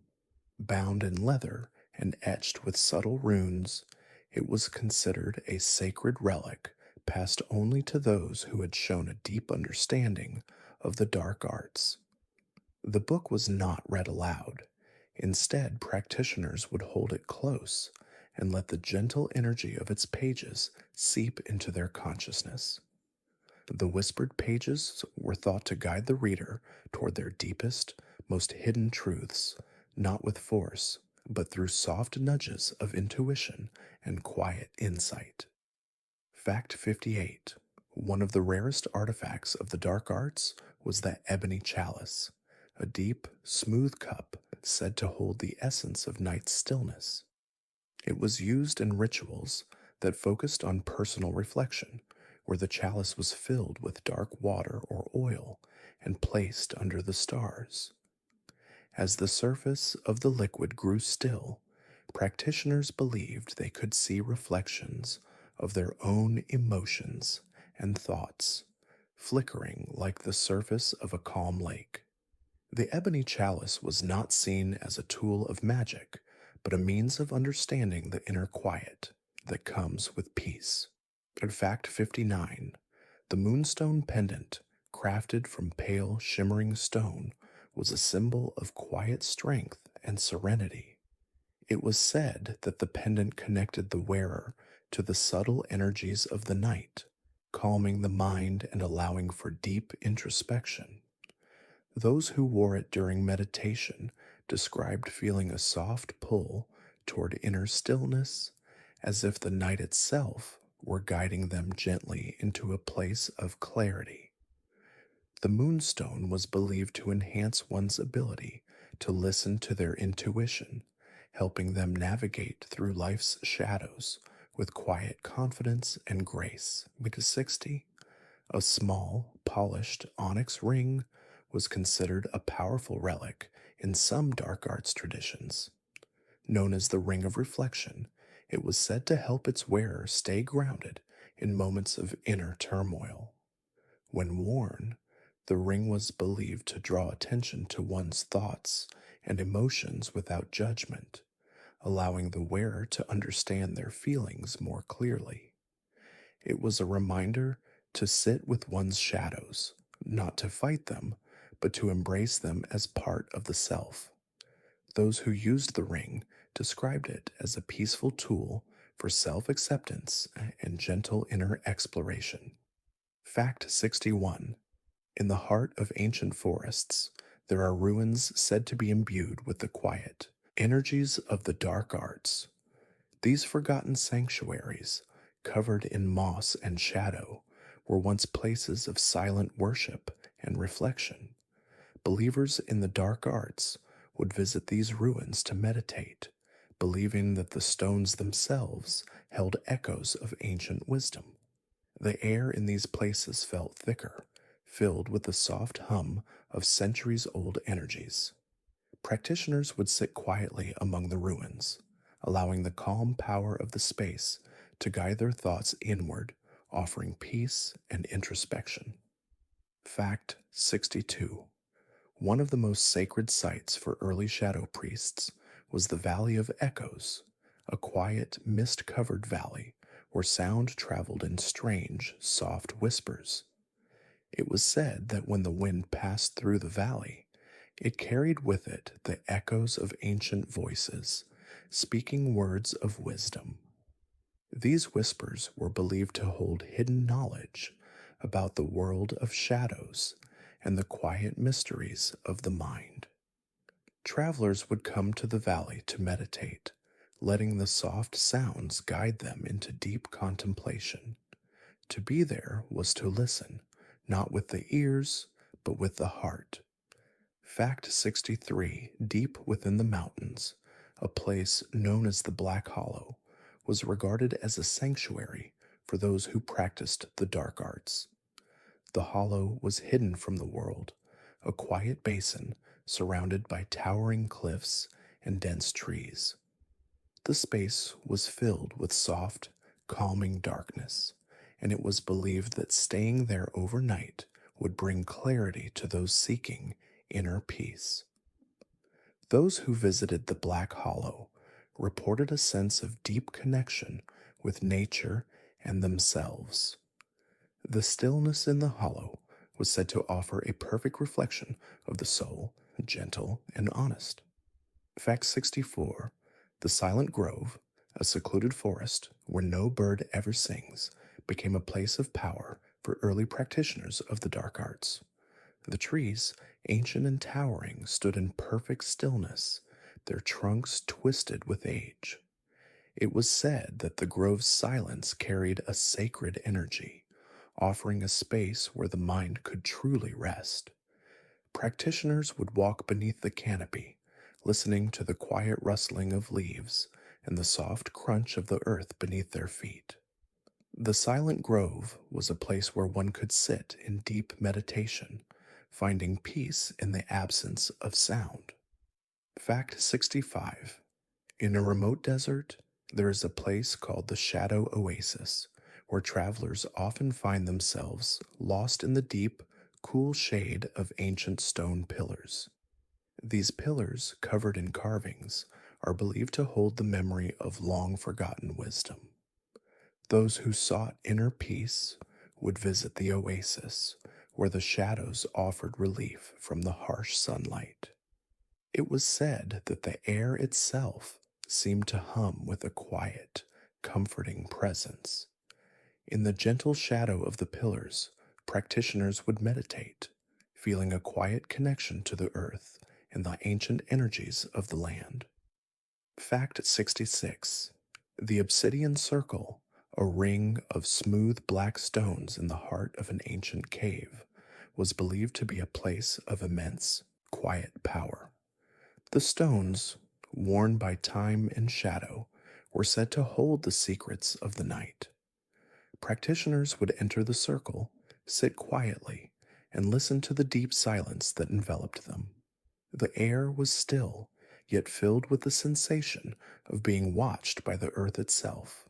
Bound in leather and etched with subtle runes, it was considered a sacred relic passed only to those who had shown a deep understanding of the dark arts. The book was not read aloud. Instead, practitioners would hold it close and let the gentle energy of its pages seep into their consciousness. The whispered pages were thought to guide the reader toward their deepest, most hidden truths, not with force, but through soft nudges of intuition and quiet insight. Fact 58. One of the rarest artifacts of the dark arts was the ebony chalice, a deep, smooth cup said to hold the essence of night's stillness. It was used in rituals that focused on personal reflection, where the chalice was filled with dark water or oil and placed under the stars. As the surface of the liquid grew still, practitioners believed they could see reflections of their own emotions and thoughts, flickering like the surface of a calm lake. The ebony chalice was not seen as a tool of magic, but a means of understanding the inner quiet that comes with peace. In fact 59, the moonstone pendant, crafted from pale, shimmering stone, was a symbol of quiet strength and serenity. It was said that the pendant connected the wearer to the subtle energies of the night, calming the mind and allowing for deep introspection. Those who wore it during meditation described feeling a soft pull toward inner stillness, as if the night itself were guiding them gently into a place of clarity. The moonstone was believed to enhance one's ability to listen to their intuition, helping them navigate through life's shadows with quiet confidence and grace. Mita 60, a small, polished onyx ring was considered a powerful relic in some dark arts traditions. Known as the Ring of Reflection, it was said to help its wearer stay grounded in moments of inner turmoil. When worn, the ring was believed to draw attention to one's thoughts and emotions without judgment, allowing the wearer to understand their feelings more clearly. It was a reminder to sit with one's shadows, not to fight them, but to embrace them as part of the self. Those who used the ring described it as a peaceful tool for self acceptance and gentle inner exploration. Fact 61. In the heart of ancient forests, there are ruins said to be imbued with the quiet energies of the dark arts. These forgotten sanctuaries, covered in moss and shadow, were once places of silent worship and reflection. Believers in the dark arts would visit these ruins to meditate, believing that the stones themselves held echoes of ancient wisdom. The air in these places felt thicker, filled with the soft hum of centuries old energies. Practitioners would sit quietly among the ruins, allowing the calm power of the space to guide their thoughts inward, offering peace and introspection. Fact 62. One of the most sacred sites for early shadow priests was the Valley of Echoes, a quiet, mist covered valley where sound traveled in strange, soft whispers. It was said that when the wind passed through the valley, it carried with it the echoes of ancient voices, speaking words of wisdom. These whispers were believed to hold hidden knowledge about the world of shadows and the quiet mysteries of the mind. Travelers would come to the valley to meditate, letting the soft sounds guide them into deep contemplation. To be there was to listen, not with the ears, but with the heart. Fact 63, deep within the mountains, a place known as the Black Hollow, was regarded as a sanctuary for those who practiced the dark arts. The hollow was hidden from the world, a quiet basin surrounded by towering cliffs and dense trees. The space was filled with soft, calming darkness, and it was believed that staying there overnight would bring clarity to those seeking inner peace. Those who visited the Black Hollow reported a sense of deep connection with nature and themselves. The stillness in the hollow was said to offer a perfect reflection of the soul, gentle and honest. Fact 64. The Silent Grove, a secluded forest where no bird ever sings, became a place of power for early practitioners of the dark arts. The trees, ancient and towering, stood in perfect stillness, their trunks twisted with age. It was said that the grove's silence carried a sacred energy, offering a space where the mind could truly rest. Practitioners would walk beneath the canopy, listening to the quiet rustling of leaves and the soft crunch of the earth beneath their feet. The Silent Grove was a place where one could sit in deep meditation, finding peace in the absence of sound. Fact 65. In a remote desert, there is a place called the Shadow Oasis, where travelers often find themselves lost in the deep, cool shade of ancient stone pillars. These pillars, covered in carvings, are believed to hold the memory of long forgotten wisdom. Those who sought inner peace would visit the oasis, where the shadows offered relief from the harsh sunlight. It was said that the air itself seemed to hum with a quiet, comforting presence. In the gentle shadow of the pillars, practitioners would meditate, feeling a quiet connection to the earth and the ancient energies of the land. Fact 66. The obsidian circle, a ring of smooth black stones in the heart of an ancient cave, was believed to be a place of immense, quiet power. The stones, worn by time and shadow, were said to hold the secrets of the night. Practitioners would enter the circle, sit quietly, and listen to the deep silence that enveloped them. The air was still, yet filled with the sensation of being watched by the earth itself.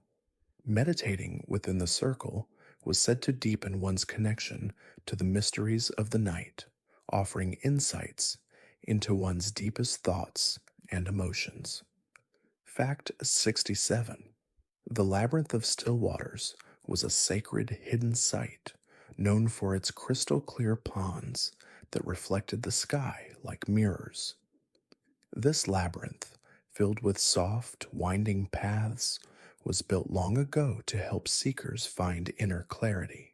Meditating within the circle was said to deepen one's connection to the mysteries of the night, offering insights into one's deepest thoughts and emotions. Fact 67. The Labyrinth of Still Waters was a sacred hidden site known for its crystal clear ponds that reflected the sky like mirrors. This labyrinth, filled with soft, winding paths, was built long ago to help seekers find inner clarity.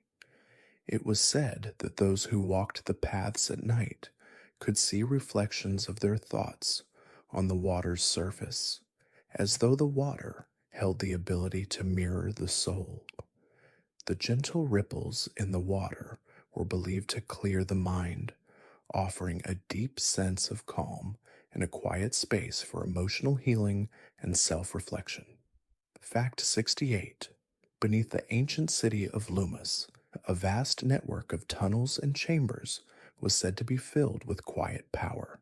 It was said that those who walked the paths at night could see reflections of their thoughts on the water's surface, as though the water held the ability to mirror the soul. The gentle ripples in the water were believed to clear the mind, offering a deep sense of calm and a quiet space for emotional healing and self reflection. Fact 68. Beneath the ancient city of Loomis, a vast network of tunnels and chambers was said to be filled with quiet power.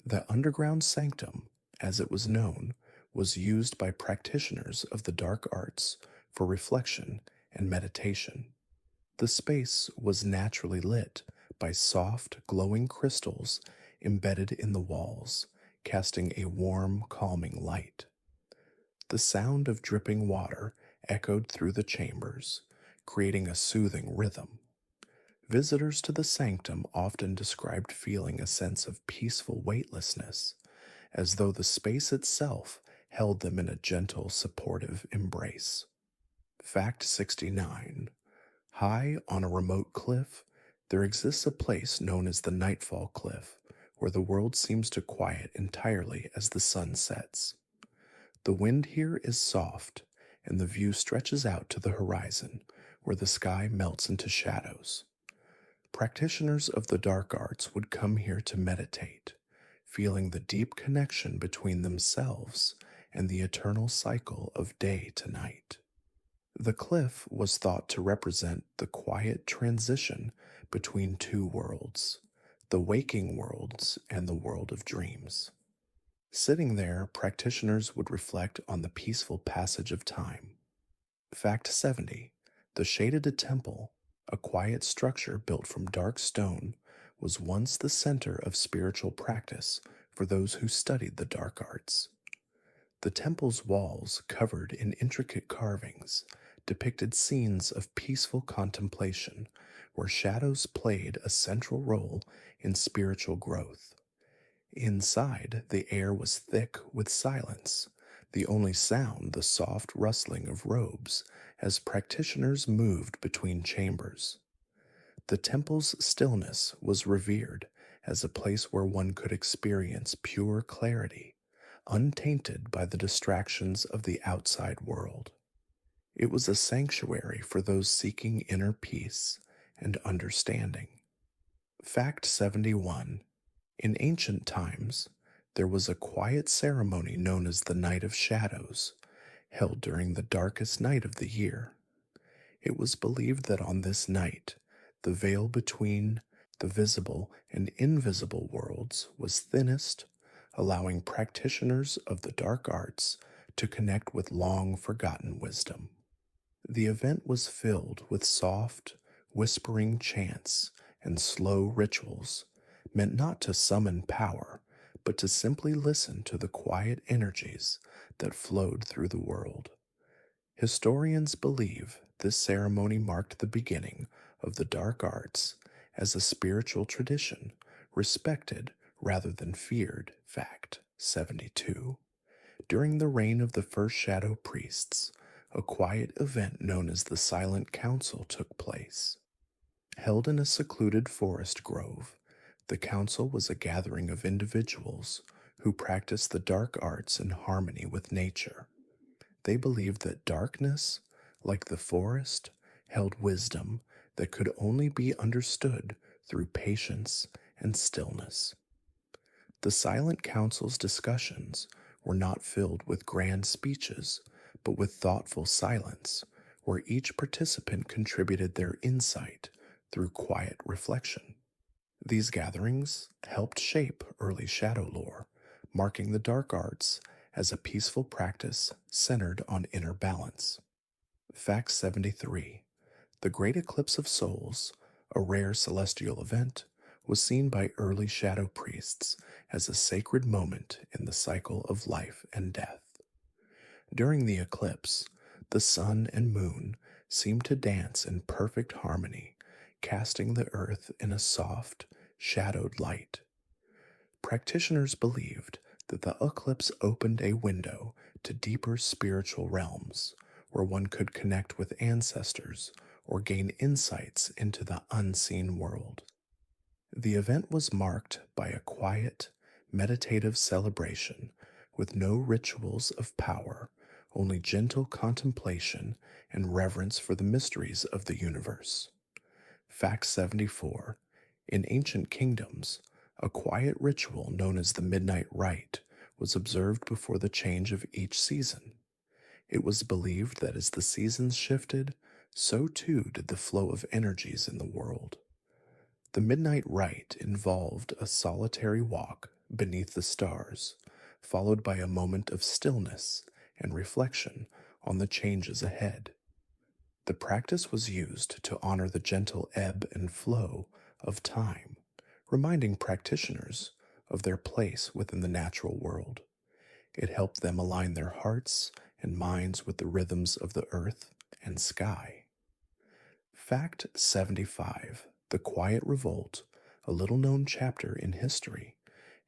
The underground sanctum, as it was known, was used by practitioners of the dark arts for reflection and meditation. The space was naturally lit by soft, glowing crystals embedded in the walls, casting a warm, calming light. The sound of dripping water echoed through the chambers, creating a soothing rhythm. Visitors to the sanctum often described feeling a sense of peaceful weightlessness, as though the space itself held them in a gentle, supportive embrace. Fact 69. High on a remote cliff, there exists a place known as the Nightfall Cliff, where the world seems to quiet entirely as the sun sets. The wind here is soft, and the view stretches out to the horizon, where the sky melts into shadows. Practitioners of the dark arts would come here to meditate, feeling the deep connection between themselves and the eternal cycle of day to night. The cliff was thought to represent the quiet transition between two worlds, the waking worlds and the world of dreams. Sitting there, practitioners would reflect on the peaceful passage of time. Fact 70. The shaded temple, a quiet structure built from dark stone, was once the center of spiritual practice for those who studied the dark arts. The temple's walls, covered in intricate carvings, depicted scenes of peaceful contemplation where shadows played a central role in spiritual growth. Inside, the air was thick with silence, the only sound the soft rustling of robes as practitioners moved between chambers. The temple's stillness was revered as a place where one could experience pure clarity, untainted by the distractions of the outside world. It was a sanctuary for those seeking inner peace and understanding. Fact 71. In ancient times, there was a quiet ceremony known as the Night of Shadows, held during the darkest night of the year. It was believed that on this night, the veil between the visible and invisible worlds was thinnest, allowing practitioners of the dark arts to connect with long forgotten wisdom. The event was filled with soft, whispering chants and slow rituals meant not to summon power, but to simply listen to the quiet energies that flowed through the world. Historians believe this ceremony marked the beginning of the dark arts as a spiritual tradition, respected rather than feared. Fact 72. During the reign of the first shadow priests, a quiet event known as the Silent Council took place. Held in a secluded forest grove, the council was a gathering of individuals who practiced the dark arts in harmony with nature. They believed that darkness, like the forest, held wisdom that could only be understood through patience and stillness. The Silent Council's discussions were not filled with grand speeches, but with thoughtful silence, where each participant contributed their insight through quiet reflection. These gatherings helped shape early shadow lore, marking the dark arts as a peaceful practice centered on inner balance. Fact 73. The Great Eclipse of Souls, a rare celestial event, was seen by early shadow priests as a sacred moment in the cycle of life and death. During the eclipse, the sun and moon seemed to dance in perfect harmony, casting the earth in a soft, shadowed light. Practitioners believed that the eclipse opened a window to deeper spiritual realms, where one could connect with ancestors or gain insights into the unseen world. The event was marked by a quiet, meditative celebration with no rituals of power, only gentle contemplation and reverence for the mysteries of the universe. Fact 74. In ancient kingdoms, a quiet ritual known as the Midnight Rite was observed before the change of each season. It was believed that as the seasons shifted, so too did the flow of energies in the world. The Midnight Rite involved a solitary walk beneath the stars, followed by a moment of stillness and reflection on the changes ahead. The practice was used to honor the gentle ebb and flow of time, reminding practitioners of their place within the natural world. It helped them align their hearts and minds with the rhythms of the earth and sky. Fact 75. The Quiet Revolt, a little-known chapter in history,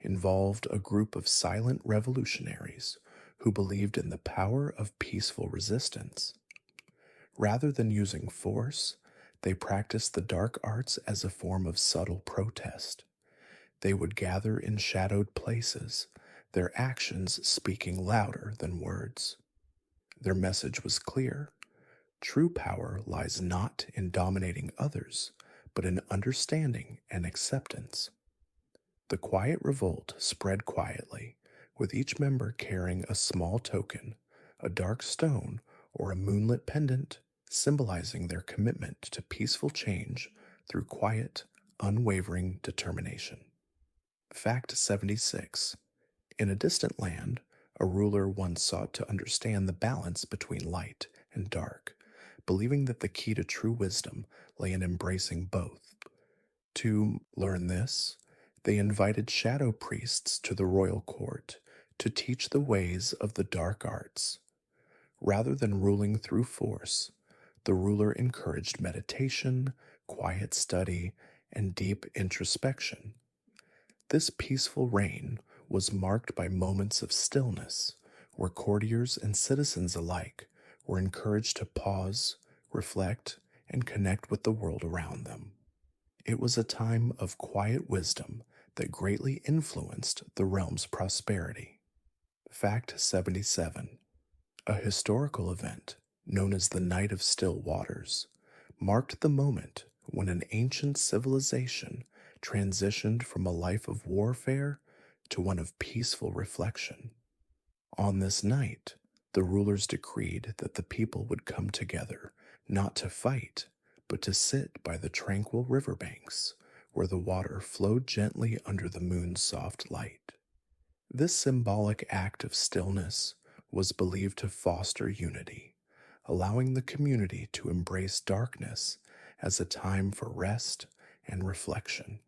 involved a group of silent revolutionaries who believed in the power of peaceful resistance. Rather than using force, they practiced the dark arts as a form of subtle protest. They would gather in shadowed places, their actions speaking louder than words. Their message was clear. True power lies not in dominating others, but in understanding and acceptance. The quiet revolt spread quietly, with each member carrying a small token, a dark stone, or a moonlit pendant, symbolizing their commitment to peaceful change through quiet, unwavering determination. Fact 76. In a distant land, a ruler once sought to understand the balance between light and dark, believing that the key to true wisdom lay in embracing both. To learn this, they invited shadow priests to the royal court to teach the ways of the dark arts. Rather than ruling through force, the ruler encouraged meditation, quiet study, and deep introspection. This peaceful reign was marked by moments of stillness, where courtiers and citizens alike were encouraged to pause, reflect, and connect with the world around them. It was a time of quiet wisdom that greatly influenced the realm's prosperity. Fact 77. A historical event, known as the Night of Still Waters, marked the moment when an ancient civilization transitioned from a life of warfare to one of peaceful reflection. On this night, the rulers decreed that the people would come together not to fight, but to sit by the tranquil riverbanks where the water flowed gently under the moon's soft light. This symbolic act of stillness was believed to foster unity, allowing the community to embrace darkness as a time for rest and reflection.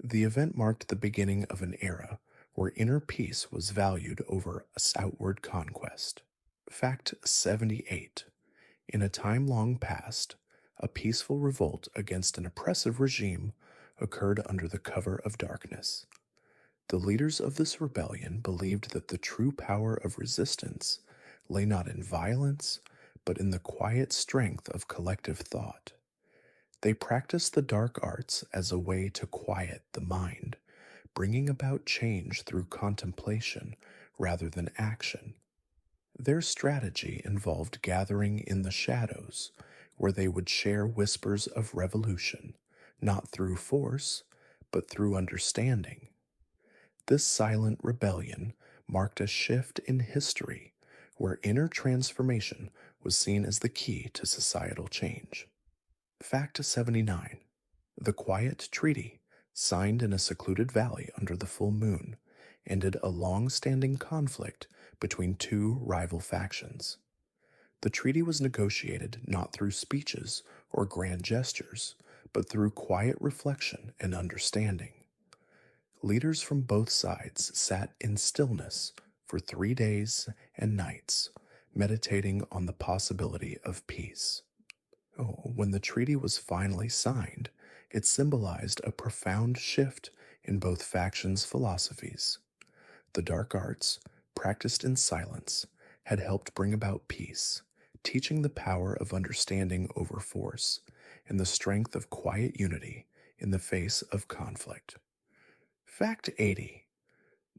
The event marked the beginning of an era where inner peace was valued over outward conquest. Fact 78. In a time long past, a peaceful revolt against an oppressive regime occurred under the cover of darkness. The leaders of this rebellion believed that the true power of resistance lay not in violence, but in the quiet strength of collective thought. They practiced the dark arts as a way to quiet the mind, bringing about change through contemplation rather than action. Their strategy involved gathering in the shadows, where they would share whispers of revolution, not through force, but through understanding. This silent rebellion marked a shift in history, where inner transformation was seen as the key to societal change. Fact 79. The Quiet Treaty, signed in a secluded valley under the full moon, ended a long standing conflict between two rival factions. The treaty was negotiated not through speeches or grand gestures, but through quiet reflection and understanding. Leaders from both sides sat in stillness for 3 days and nights, meditating on the possibility of peace. When the treaty was finally signed, it symbolized a profound shift in both factions' philosophies. The dark arts, practiced in silence, had helped bring about peace, teaching the power of understanding over force and the strength of quiet unity in the face of conflict. Fact 80.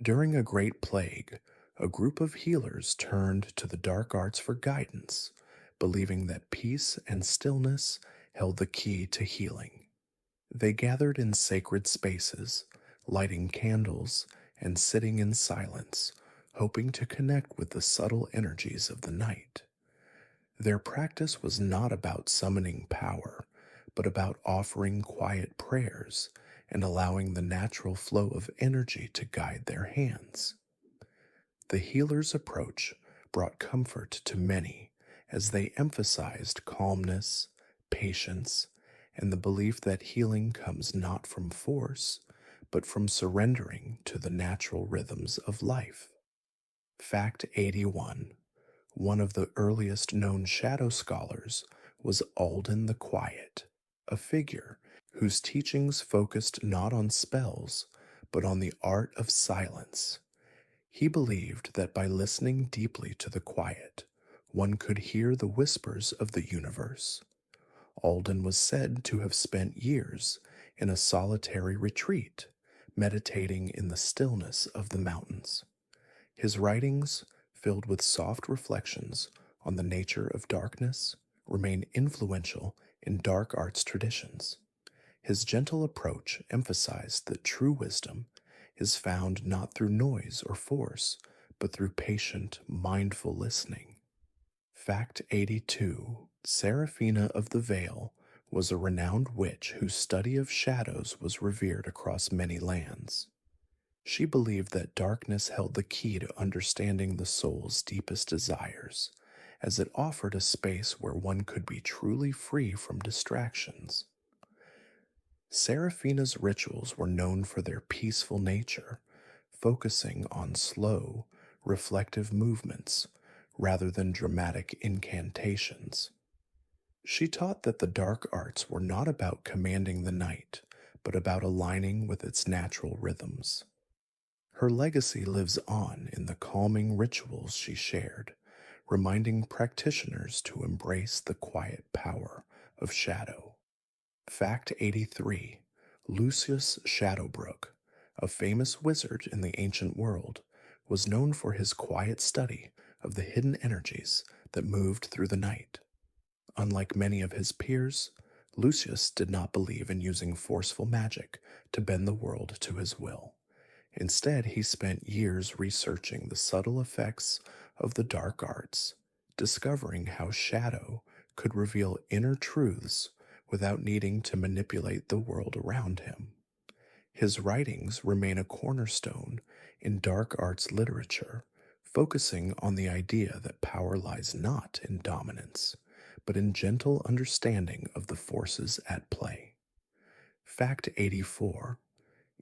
During a great plague, a group of healers turned to the dark arts for guidance, believing that peace and stillness held the key to healing. They gathered in sacred spaces, lighting candles and sitting in silence, hoping to connect with the subtle energies of the night. Their practice was not about summoning power, but about offering quiet prayers and allowing the natural flow of energy to guide their hands. The healer's approach brought comfort to many as they emphasized calmness, patience, and the belief that healing comes not from force, but from surrendering to the natural rhythms of life. Fact 81. One of the earliest known shadow scholars was Alden the Quiet, a figure whose teachings focused not on spells, but on the art of silence. He believed that by listening deeply to the quiet, one could hear the whispers of the universe. Alden was said to have spent years in a solitary retreat, meditating in the stillness of the mountains. His writings, filled with soft reflections on the nature of darkness, remain influential in dark arts traditions. His gentle approach emphasized that true wisdom is found not through noise or force, but through patient, mindful listening. Fact 82. Seraphina of the Veil was a renowned witch whose study of shadows was revered across many lands. She believed that darkness held the key to understanding the soul's deepest desires, as it offered a space where one could be truly free from distractions. Seraphina's rituals were known for their peaceful nature, focusing on slow, reflective movements rather than dramatic incantations. She taught that the dark arts were not about commanding the night, but about aligning with its natural rhythms. Her legacy lives on in the calming rituals she shared, reminding practitioners to embrace the quiet power of shadow. Fact 83. Lucius Shadowbrook, a famous wizard in the ancient world, was known for his quiet study of the hidden energies that moved through the night. Unlike many of his peers, Lucius did not believe in using forceful magic to bend the world to his will. Instead, he spent years researching the subtle effects of the dark arts, discovering how shadow could reveal inner truths without needing to manipulate the world around him. His writings remain a cornerstone in dark arts literature, focusing on the idea that power lies not in dominance, but in gentle understanding of the forces at play. Fact 84.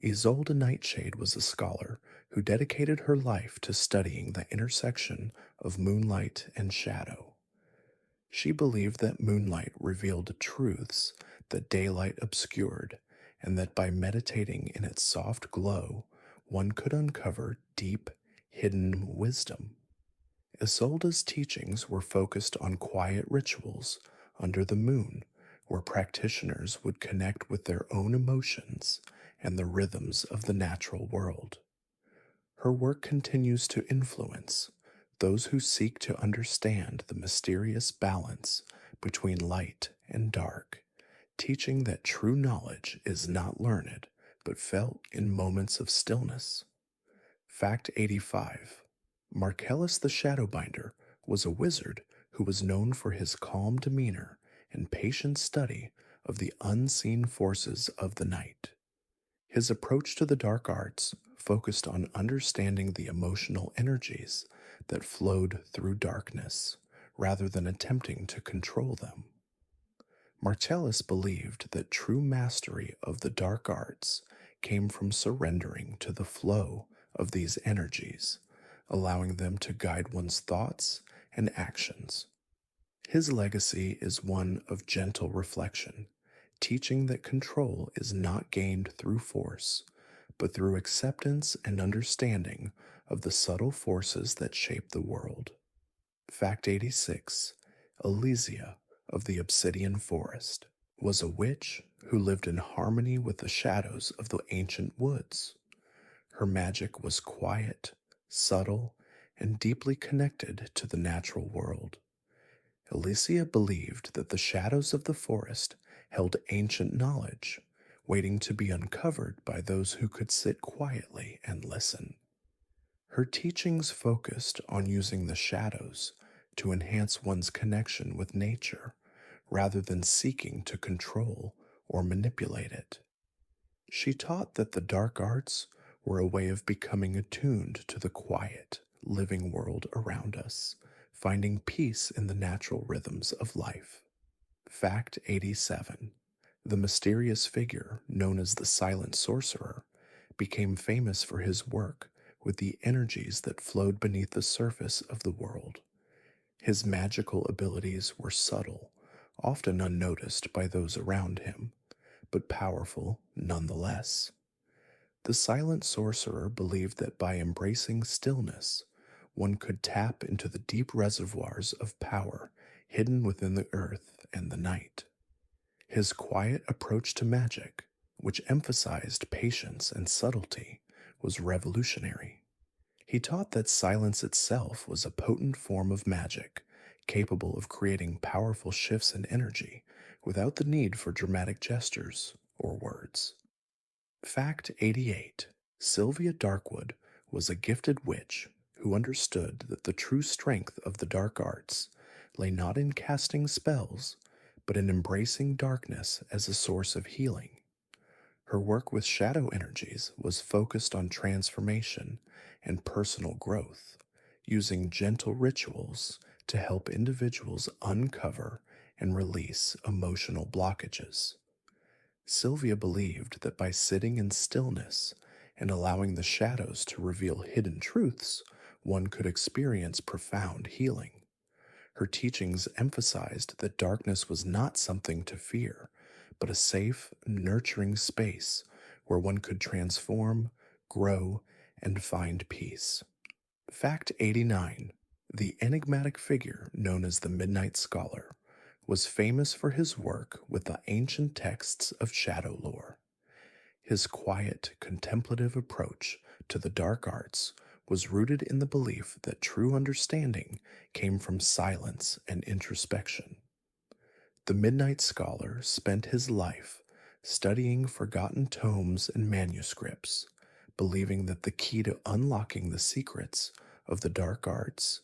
Isolde Nightshade was a scholar who dedicated her life to studying the intersection of moonlight and shadow. She believed that moonlight revealed truths that daylight obscured, and that by meditating in its soft glow, one could uncover deep, hidden wisdom. Isolde's teachings were focused on quiet rituals under the moon, where practitioners would connect with their own emotions and the rhythms of the natural world. Her work continues to influence those who seek to understand the mysterious balance between light and dark, teaching that true knowledge is not learned but felt in moments of stillness. Fact 85. Marcellus the Shadowbinder was a wizard who was known for his calm demeanor and patient study of the unseen forces of the night. His approach to the dark arts focused on understanding the emotional energies that flowed through darkness, rather than attempting to control them. Marcellus believed that true mastery of the dark arts came from surrendering to the flow of these energies, allowing them to guide one's thoughts and actions. His legacy is one of gentle reflection, teaching that control is not gained through force, but through acceptance and understanding of the subtle forces that shape the world. Fact 86. Elysia of the Obsidian Forest was a witch who lived in harmony with the shadows of the ancient woods. Her magic was quiet, subtle, and deeply connected to the natural world. Elysia believed that the shadows of the forest held ancient knowledge, waiting to be uncovered by those who could sit quietly and listen. Her teachings focused on using the shadows to enhance one's connection with nature, rather than seeking to control or manipulate it. She taught that the dark arts were a way of becoming attuned to the quiet, living world around us, finding peace in the natural rhythms of life. Fact 87. The mysterious figure known as the Silent Sorcerer became famous for his work with the energies that flowed beneath the surface of the world. His magical abilities were subtle, often unnoticed by those around him, but powerful nonetheless. The Silent Sorcerer believed that by embracing stillness, one could tap into the deep reservoirs of power hidden within the earth and the night. His quiet approach to magic, which emphasized patience and subtlety, was revolutionary. He taught that silence itself was a potent form of magic, capable of creating powerful shifts in energy without the need for dramatic gestures or words. Fact 88. Sylvia Darkwood was a gifted witch who understood that the true strength of the dark arts lay not in casting spells, but in embracing darkness as a source of healing. Her work with shadow energies was focused on transformation and personal growth, using gentle rituals to help individuals uncover and release emotional blockages. Sylvia believed that by sitting in stillness and allowing the shadows to reveal hidden truths, one could experience profound healing. Her teachings emphasized that darkness was not something to fear, but a safe, nurturing space where one could transform, grow, and find peace. Fact 89. The enigmatic figure known as the Midnight Scholar was famous for his work with the ancient texts of shadow lore. His quiet, contemplative approach to the dark arts was rooted in the belief that true understanding came from silence and introspection. The Midnight Scholar spent his life studying forgotten tomes and manuscripts, believing that the key to unlocking the secrets of the dark arts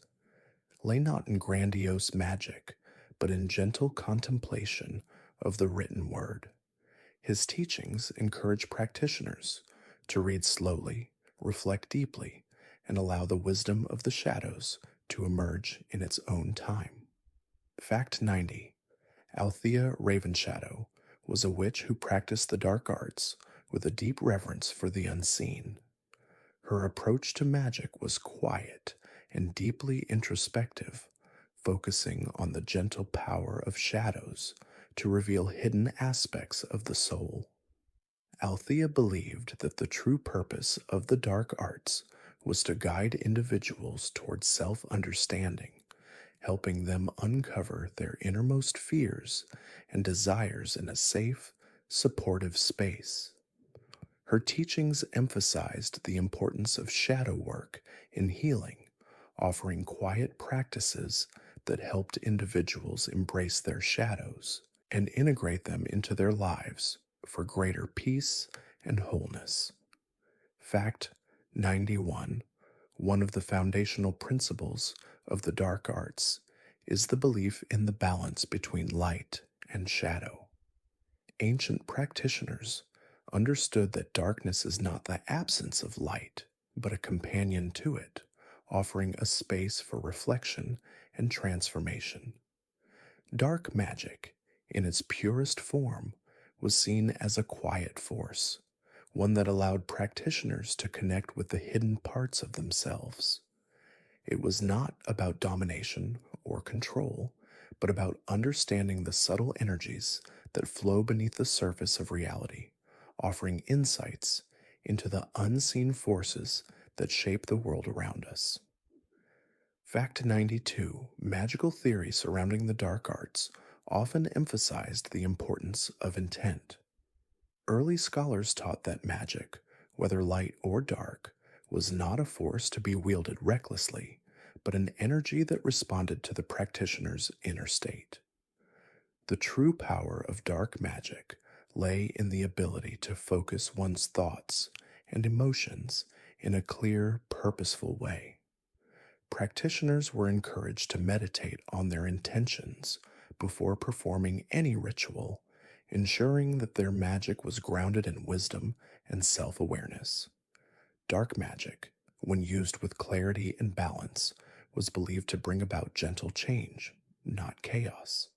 lay not in grandiose magic, but in gentle contemplation of the written word. His teachings encourage practitioners to read slowly, reflect deeply, and allow the wisdom of the shadows to emerge in its own time. Fact 90. Althea Ravenshadow was a witch who practiced the dark arts with a deep reverence for the unseen. Her approach to magic was quiet and deeply introspective, focusing on the gentle power of shadows to reveal hidden aspects of the soul. Althea believed that the true purpose of the dark arts was to guide individuals towards self understanding, helping them uncover their innermost fears and desires in a safe, supportive space. Her teachings emphasized the importance of shadow work in healing, offering quiet practices that helped individuals embrace their shadows and integrate them into their lives for greater peace and wholeness. Fact 91. One of the foundational principles of the dark arts is the belief in the balance between light and shadow. Ancient practitioners understood that darkness is not the absence of light, but a companion to it, offering a space for reflection and transformation. Dark magic, in its purest form, was seen as a quiet force, one that allowed practitioners to connect with the hidden parts of themselves. It was not about domination or control, but about understanding the subtle energies that flow beneath the surface of reality, offering insights into the unseen forces that shape the world around us. Fact 92. Magical theory surrounding the dark arts often emphasized the importance of intent. Early scholars taught that magic, whether light or dark, was not a force to be wielded recklessly, but an energy that responded to the practitioner's inner state. The true power of dark magic lay in the ability to focus one's thoughts and emotions in a clear, purposeful way. Practitioners were encouraged to meditate on their intentions before performing any ritual, ensuring that their magic was grounded in wisdom and self awareness. Dark magic, when used with clarity and balance, was believed to bring about gentle change, not chaos.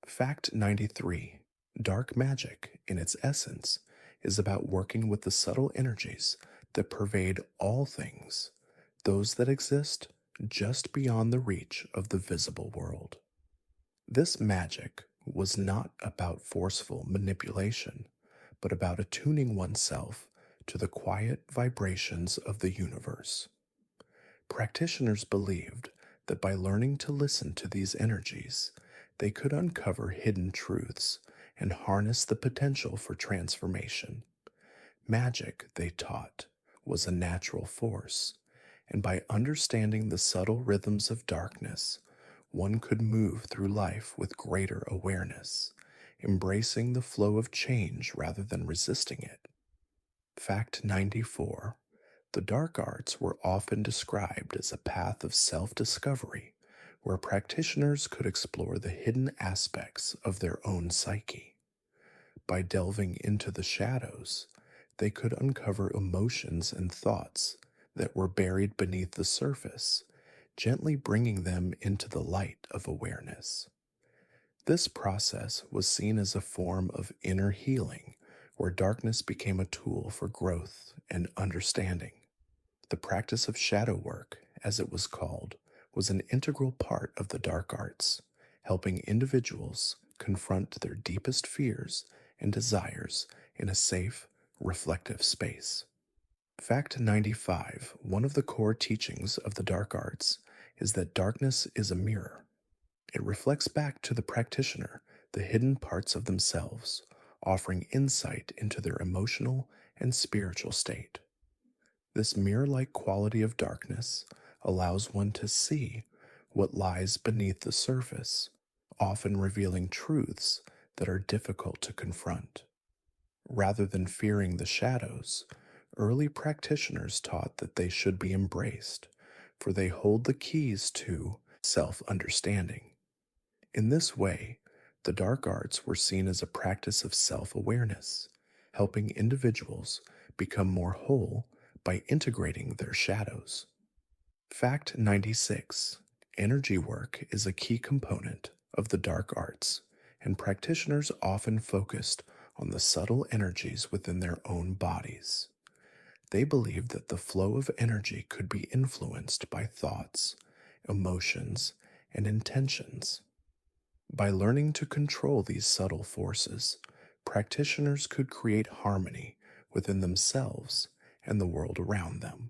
Fact 93. Dark magic, in its essence, is about working with the subtle energies that pervade all things, those that exist just beyond the reach of the visible world. This magic was not about forceful manipulation, but about attuning oneself to the quiet vibrations of the universe. Practitioners believed that by learning to listen to these energies, they could uncover hidden truths and harness the potential for transformation. Magic, they taught, was a natural force, and by understanding the subtle rhythms of darkness, one could move through life with greater awareness, embracing the flow of change rather than resisting it. Fact 94. The dark arts were often described as a path of self discovery where practitioners could explore the hidden aspects of their own psyche. By delving into the shadows, they could uncover emotions and thoughts that were buried beneath the surface, gently bringing them into the light of awareness. This process was seen as a form of inner healing, where darkness became a tool for growth and understanding. The practice of shadow work, as it was called, was an integral part of the dark arts, helping individuals confront their deepest fears and desires in a safe, reflective space. Fact 95. One of the core teachings of the dark arts is that darkness is a mirror. It reflects back to the practitioner the hidden parts of themselves, offering insight into their emotional and spiritual state. This mirror-like quality of darkness allows one to see what lies beneath the surface, often revealing truths that are difficult to confront. Rather than fearing the shadows, early practitioners taught that they should be embraced, for they hold the keys to self-understanding. In this way, the dark arts were seen as a practice of self-awareness, helping individuals become more whole by integrating their shadows. Fact 96. Energy work is a key component of the dark arts, and practitioners often focused on the subtle energies within their own bodies. They believed that the flow of energy could be influenced by thoughts, emotions, and intentions. By learning to control these subtle forces, practitioners could create harmony within themselves and the world around them.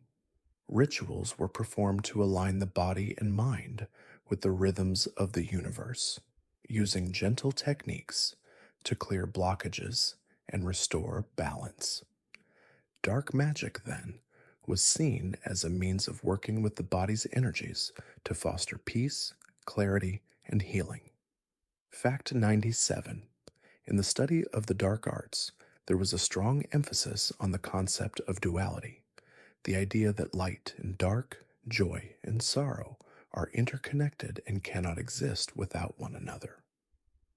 Rituals were performed to align the body and mind with the rhythms of the universe, using gentle techniques to clear blockages and restore balance. Dark magic, then, was seen as a means of working with the body's energies to foster peace, clarity, and healing. Fact 97. In the study of the dark arts, there was a strong emphasis on the concept of duality, the idea that light and dark, joy and sorrow are interconnected and cannot exist without one another.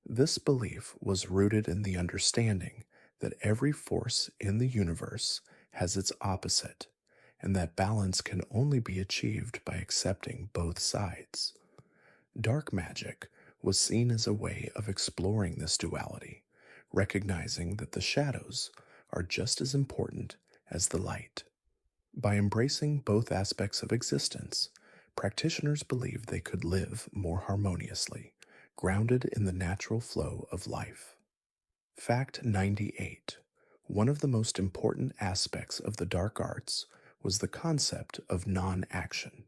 This belief was rooted in the understanding that every force in the universe has its opposite, and that balance can only be achieved by accepting both sides. Dark magic was seen as a way of exploring this duality, recognizing that the shadows are just as important as the light. By embracing both aspects of existence, practitioners believed they could live more harmoniously, grounded in the natural flow of life. Fact 98. One of the most important aspects of the dark arts was the concept of non-action.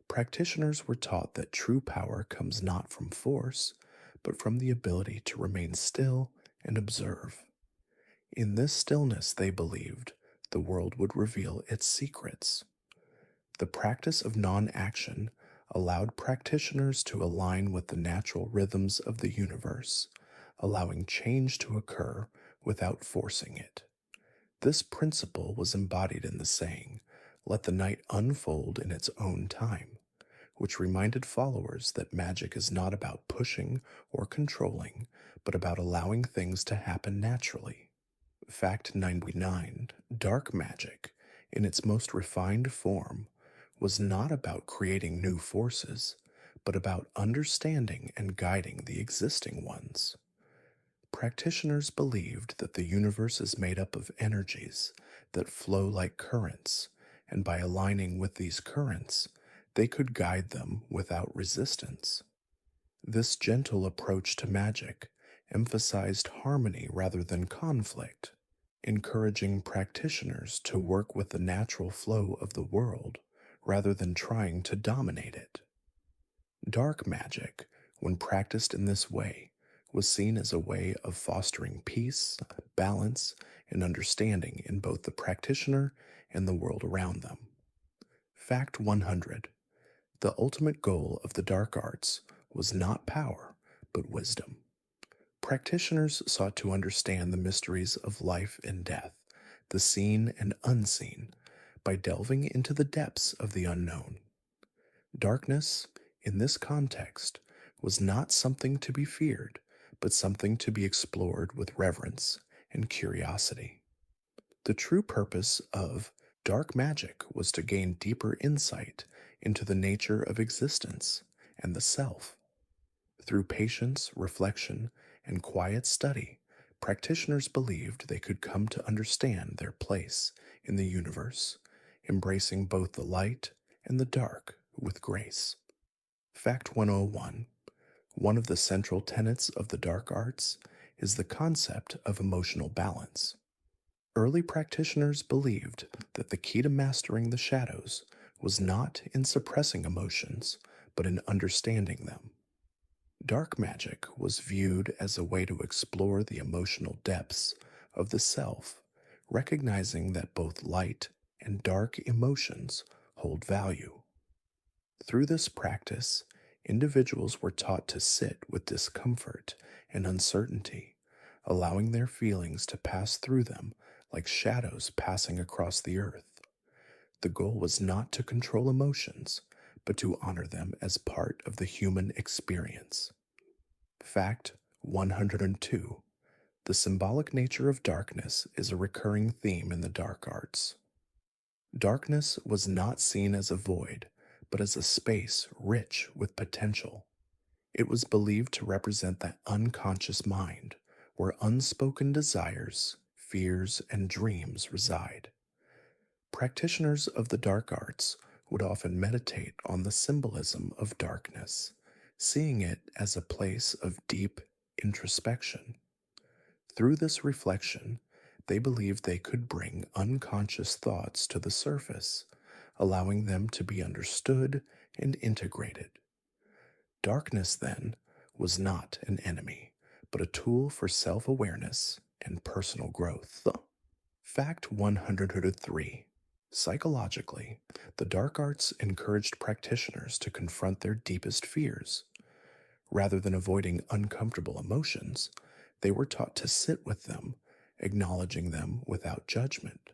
Practitioners were taught that true power comes not from force, but from the ability to remain still and observe. In this stillness, they believed, the world would reveal its secrets. The practice of non-action allowed practitioners to align with the natural rhythms of the universe, allowing change to occur without forcing it. This principle was embodied in the saying, "Let the night unfold in its own time," which reminded followers that magic is not about pushing or controlling, but about allowing things to happen naturally. Fact 99. Dark magic, in its most refined form, was not about creating new forces, but about understanding and guiding the existing ones. Practitioners believed that the universe is made up of energies that flow like currents, and by aligning with these currents, they could guide them without resistance. This gentle approach to magic emphasized harmony rather than conflict, encouraging practitioners to work with the natural flow of the world rather than trying to dominate it. Dark magic, when practiced in this way, was seen as a way of fostering peace, balance, and understanding in both the practitioner and the world around them. Fact 100. The ultimate goal of the dark arts was not power, but wisdom. Practitioners sought to understand the mysteries of life and death, the seen and unseen, by delving into the depths of the unknown. Darkness, in this context, was not something to be feared, but something to be explored with reverence and curiosity. The true purpose of dark magic was to gain deeper insight into the nature of existence and the self. Through patience, reflection, and quiet study, practitioners believed they could come to understand their place in the universe, embracing both the light and the dark with grace. Fact 101. One of the central tenets of the dark arts is the concept of emotional balance. Early practitioners believed that the key to mastering the shadows was not in suppressing emotions, but in understanding them. Dark magic was viewed as a way to explore the emotional depths of the self, recognizing that both light and dark emotions hold value. Through this practice, individuals were taught to sit with discomfort and uncertainty, allowing their feelings to pass through them like shadows passing across the earth. The goal was not to control emotions, but to honor them as part of the human experience. Fact 102. The symbolic nature of darkness is a recurring theme in the dark arts. Darkness was not seen as a void, but as a space rich with potential. It was believed to represent the unconscious mind, where unspoken desires, fears, and dreams reside. Practitioners of the dark arts would often meditate on the symbolism of darkness, seeing it as a place of deep introspection. Through this reflection, they believed they could bring unconscious thoughts to the surface, allowing them to be understood and integrated. Darkness, then, was not an enemy, but a tool for self awareness and personal growth. Fact 103. Psychologically, the dark arts encouraged practitioners to confront their deepest fears. Rather than avoiding uncomfortable emotions, they were taught to sit with them, acknowledging them without judgment.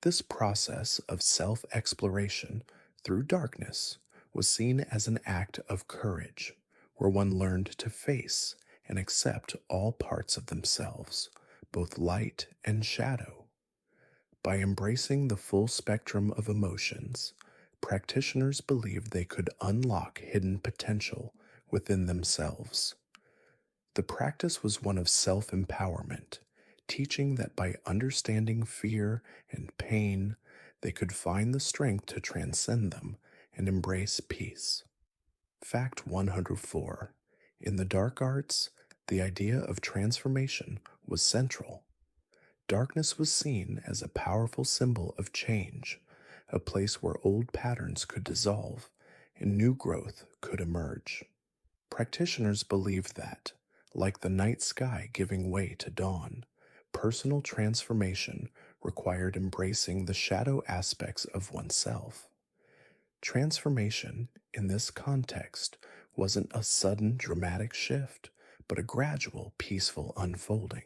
This process of self exploration through darkness was seen as an act of courage, where one learned to face and accept all parts of themselves, both light and shadow. By embracing the full spectrum of emotions, practitioners believed they could unlock hidden potential within themselves. The practice was one of self empowerment, teaching that by understanding fear and pain, they could find the strength to transcend them and embrace peace. Fact 104. In the dark arts, the idea of transformation was central. Darkness was seen as a powerful symbol of change, a place where old patterns could dissolve and new growth could emerge. Practitioners believed that, like the night sky giving way to dawn, personal transformation required embracing the shadow aspects of oneself. Transformation, in this context, wasn't a sudden dramatic shift, but a gradual, peaceful unfolding.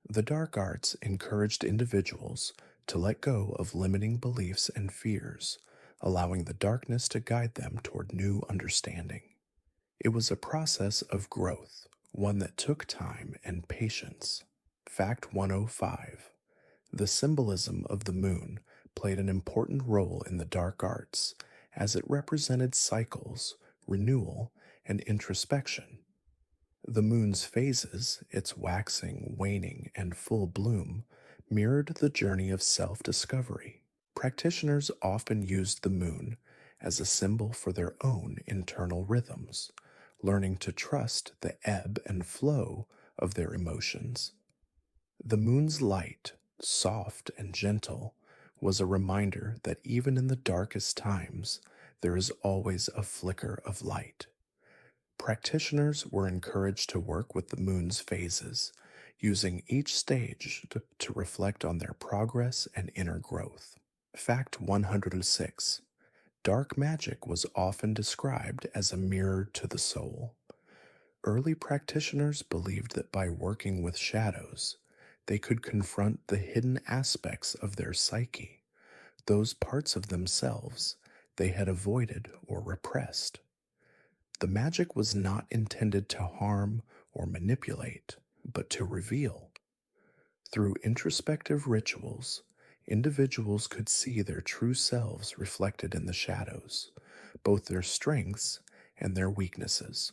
The dark arts encouraged individuals to let go of limiting beliefs and fears, allowing the darkness to guide them toward new understanding. It was a process of growth, one that took time and patience. Fact 105. The symbolism of the moon played an important role in the dark arts, as it represented cycles, renewal, and introspection. The moon's phases, its waxing, waning, and full bloom, mirrored the journey of self discovery. Practitioners often used the moon as a symbol for their own internal rhythms, learning to trust the ebb and flow of their emotions. The moon's light, soft and gentle, was a reminder that even in the darkest times, there is always a flicker of light. Practitioners were encouraged to work with the moon's phases, using each stage to reflect on their progress and inner growth. Fact 106. Dark magic was often described as a mirror to the soul. Early practitioners believed that by working with shadows, they could confront the hidden aspects of their psyche, those parts of themselves they had avoided or repressed. The magic was not intended to harm or manipulate, but to reveal. Through introspective rituals, individuals could see their true selves reflected in the shadows, both their strengths and their weaknesses.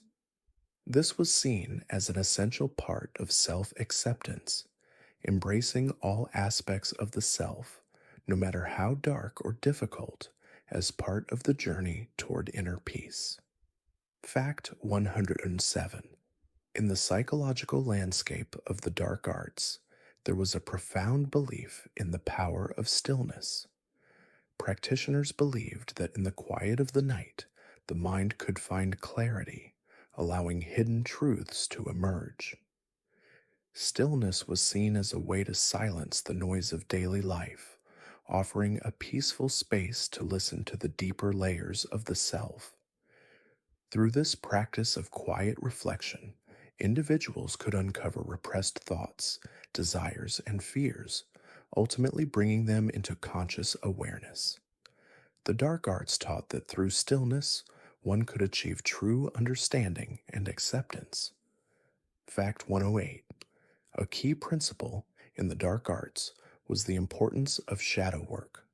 This was seen as an essential part of self acceptance, embracing all aspects of the self, no matter how dark or difficult, as part of the journey toward inner peace. Fact 107. In the psychological landscape of the dark arts, there was a profound belief in the power of stillness. Practitioners believed that in the quiet of the night, the mind could find clarity, allowing hidden truths to emerge. Stillness was seen as a way to silence the noise of daily life, offering a peaceful space to listen to the deeper layers of the self. Through this practice of quiet reflection, individuals could uncover repressed thoughts, desires, and fears, ultimately bringing them into conscious awareness. The dark arts taught that through stillness, one could achieve true understanding and acceptance. Fact 108. A key principle in the dark arts was the importance of shadow work.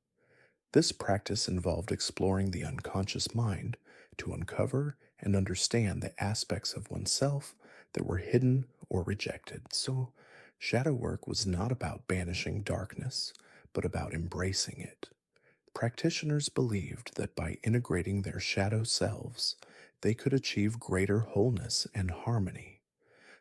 This practice involved exploring the unconscious mind to uncover and understand the aspects of oneself that were hidden or rejected. So, shadow work was not about banishing darkness, but about embracing it. Practitioners believed that by integrating their shadow selves, they could achieve greater wholeness and harmony.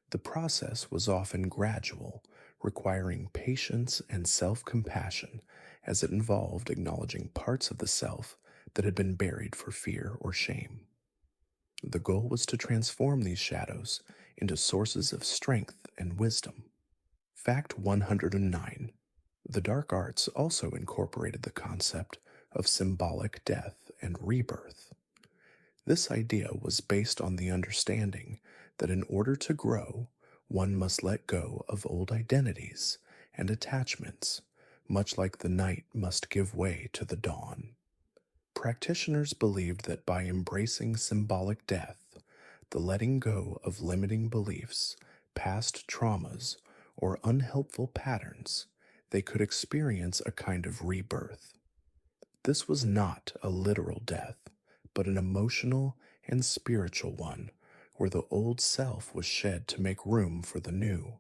The process was often gradual, requiring patience and self compassion as it involved acknowledging parts of the self that had been buried for fear or shame. The goal was to transform these shadows into sources of strength and wisdom. Fact 109. The dark arts also incorporated the concept of symbolic death and rebirth. This idea was based on the understanding that in order to grow, one must let go of old identities and attachments, much like the night must give way to the dawn. Practitioners believed that by embracing symbolic death, the letting go of limiting beliefs, past traumas, or unhelpful patterns, they could experience a kind of rebirth. This was not a literal death, but an emotional and spiritual one, where the old self was shed to make room for the new.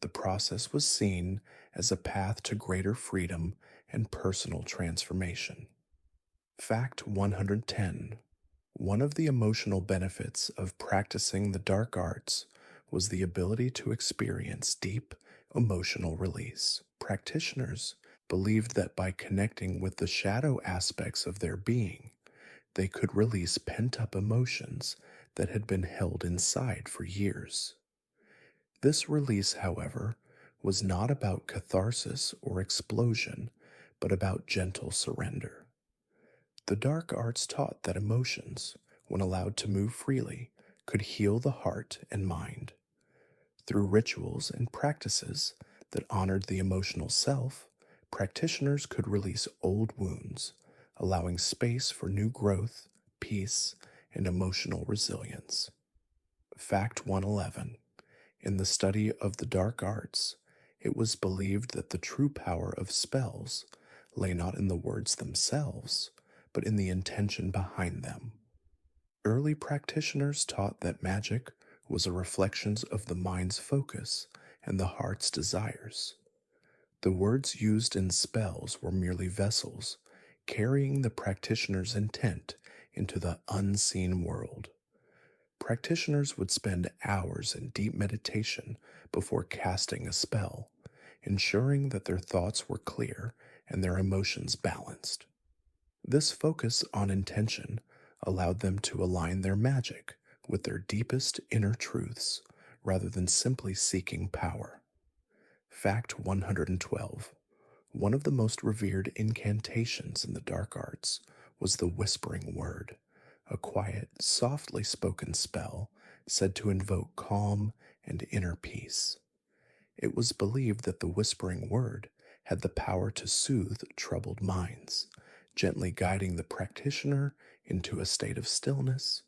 The process was seen as a path to greater freedom and personal transformation. Fact 110. One of the emotional benefits of practicing the dark arts was the ability to experience deep emotional release. Practitioners believed that by connecting with the shadow aspects of their being, they could release pent up emotions that had been held inside for years. This release, however, was not about catharsis or explosion, but about gentle surrender. The dark arts taught that emotions, when allowed to move freely, could heal the heart and mind. Through rituals and practices that honored the emotional self, practitioners could release old wounds, allowing space for new growth, peace, and emotional resilience. Fact 111. In the study of the dark arts, it was believed that the true power of spells lay not in the words themselves, but in the intention behind them. Early practitioners taught that magic was a reflection of the mind's focus and the heart's desires. The words used in spells were merely vessels, carrying the practitioner's intent into the unseen world. Practitioners would spend hours in deep meditation before casting a spell, ensuring that their thoughts were clear and their emotions balanced. This focus on intention allowed them to align their magic with their deepest inner truths rather than simply seeking power. Fact 112. One of the most revered incantations in the dark arts was the whispering word, a quiet, softly spoken spell said to invoke calm and inner peace. It was believed that the whispering word had the power to soothe troubled minds, gently guiding the practitioner into a state of stillness.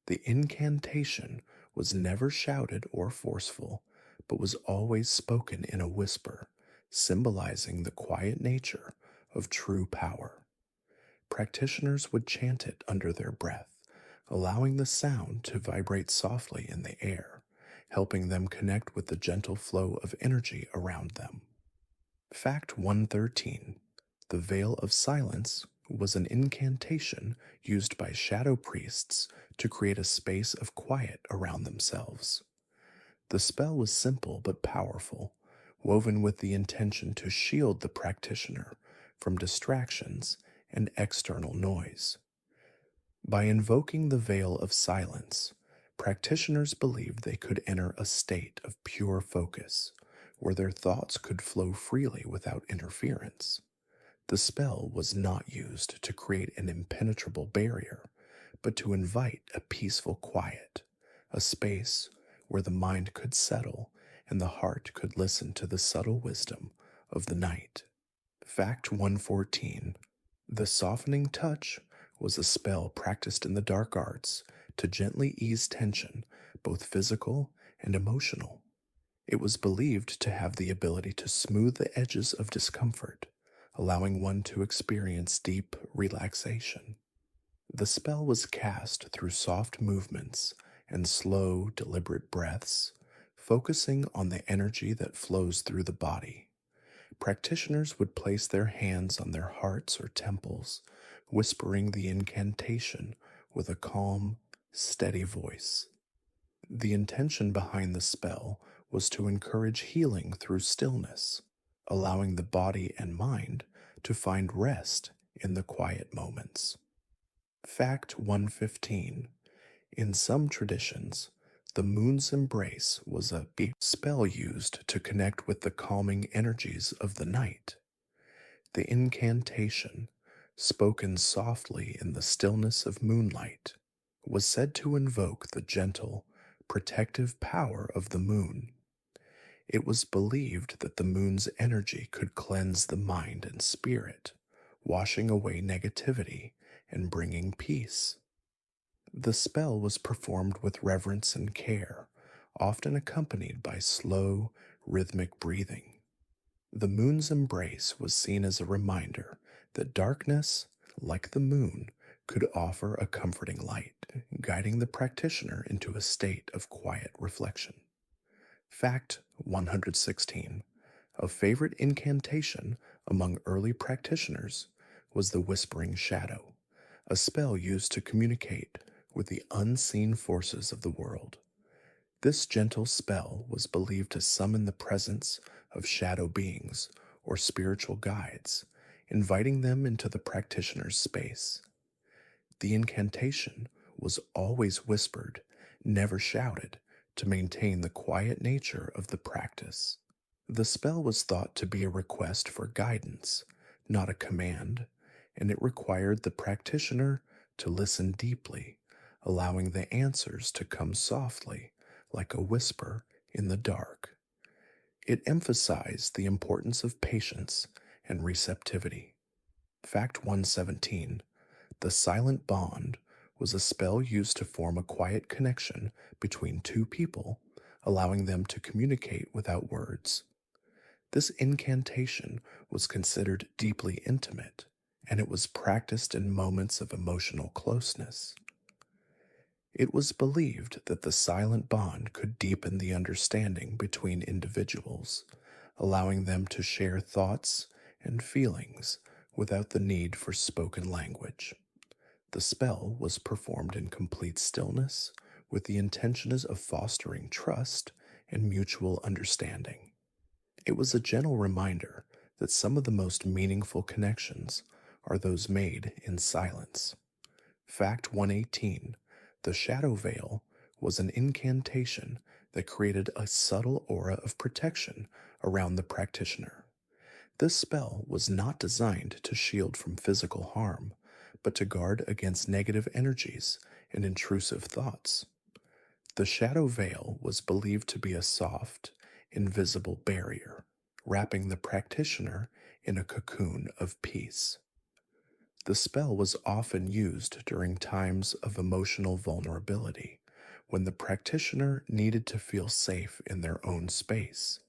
The incantation was never shouted or forceful, but was always spoken in a whisper, symbolizing the quiet nature of true power. Practitioners would chant it under their breath, allowing the sound to vibrate softly in the air, helping them connect with the gentle flow of energy around them. Fact 113. The Veil of Silence was an incantation used by shadow priests to create a space of quiet around themselves. The spell was simple but powerful, woven with the intention to shield the practitioner from distractions and external noise. By invoking the veil of silence, practitioners believed they could enter a state of pure focus, where their thoughts could flow freely without interference. The spell was not used to create an impenetrable barrier, but to invite a peaceful quiet, a space where the mind could settle and the heart could listen to the subtle wisdom of the night. Fact 114. The softening touch was a spell practiced in the dark arts to gently ease tension, both physical and emotional. It was believed to have the ability to smooth the edges of discomfort, allowing one to experience deep relaxation. The spell was cast through soft movements and slow, deliberate breaths, focusing on the energy that flows through the body. Practitioners would place their hands on their hearts or temples, whispering the incantation with a calm, steady voice. The intention behind the spell was to encourage healing through stillness, allowing the body and mind to find rest in the quiet moments. Fact 115. In some traditions, the moon's embrace was a spell used to connect with the calming energies of the night. The incantation, spoken softly in the stillness of moonlight, was said to invoke the gentle, protective power of the moon. It was believed that the moon's energy could cleanse the mind and spirit, washing away negativity and bringing peace. The spell was performed with reverence and care, often accompanied by slow, rhythmic breathing. The moon's embrace was seen as a reminder that darkness, like the moon, could offer a comforting light, guiding the practitioner into a state of quiet reflection. Fact 116. A favorite incantation among early practitioners was the Whispering Shadow, a spell used to communicate with the unseen forces of the world. This gentle spell was believed to summon the presence of shadow beings or spiritual guides, inviting them into the practitioner's space. The incantation was always whispered, never shouted, to maintain the quiet nature of the practice. The spell was thought to be a request for guidance, not a command, and it required the practitioner to listen deeply, allowing the answers to come softly, like a whisper in the dark. It emphasized the importance of patience and receptivity. Fact 117. The silent bond was a spell used to form a quiet connection between two people, allowing them to communicate without words. This incantation was considered deeply intimate, and it was practiced in moments of emotional closeness. It was believed that the silent bond could deepen the understanding between individuals, allowing them to share thoughts and feelings without the need for spoken language. The spell was performed in complete stillness with the intentions of fostering trust and mutual understanding. It was a gentle reminder that some of the most meaningful connections are those made in silence. Fact 118. The shadow veil was an incantation that created a subtle aura of protection around the practitioner. This spell was not designed to shield from physical harm, but to guard against negative energies and intrusive thoughts. The shadow veil was believed to be a soft, invisible barrier, wrapping the practitioner in a cocoon of peace. The spell was often used during times of emotional vulnerability, when the practitioner needed to feel safe in their own space.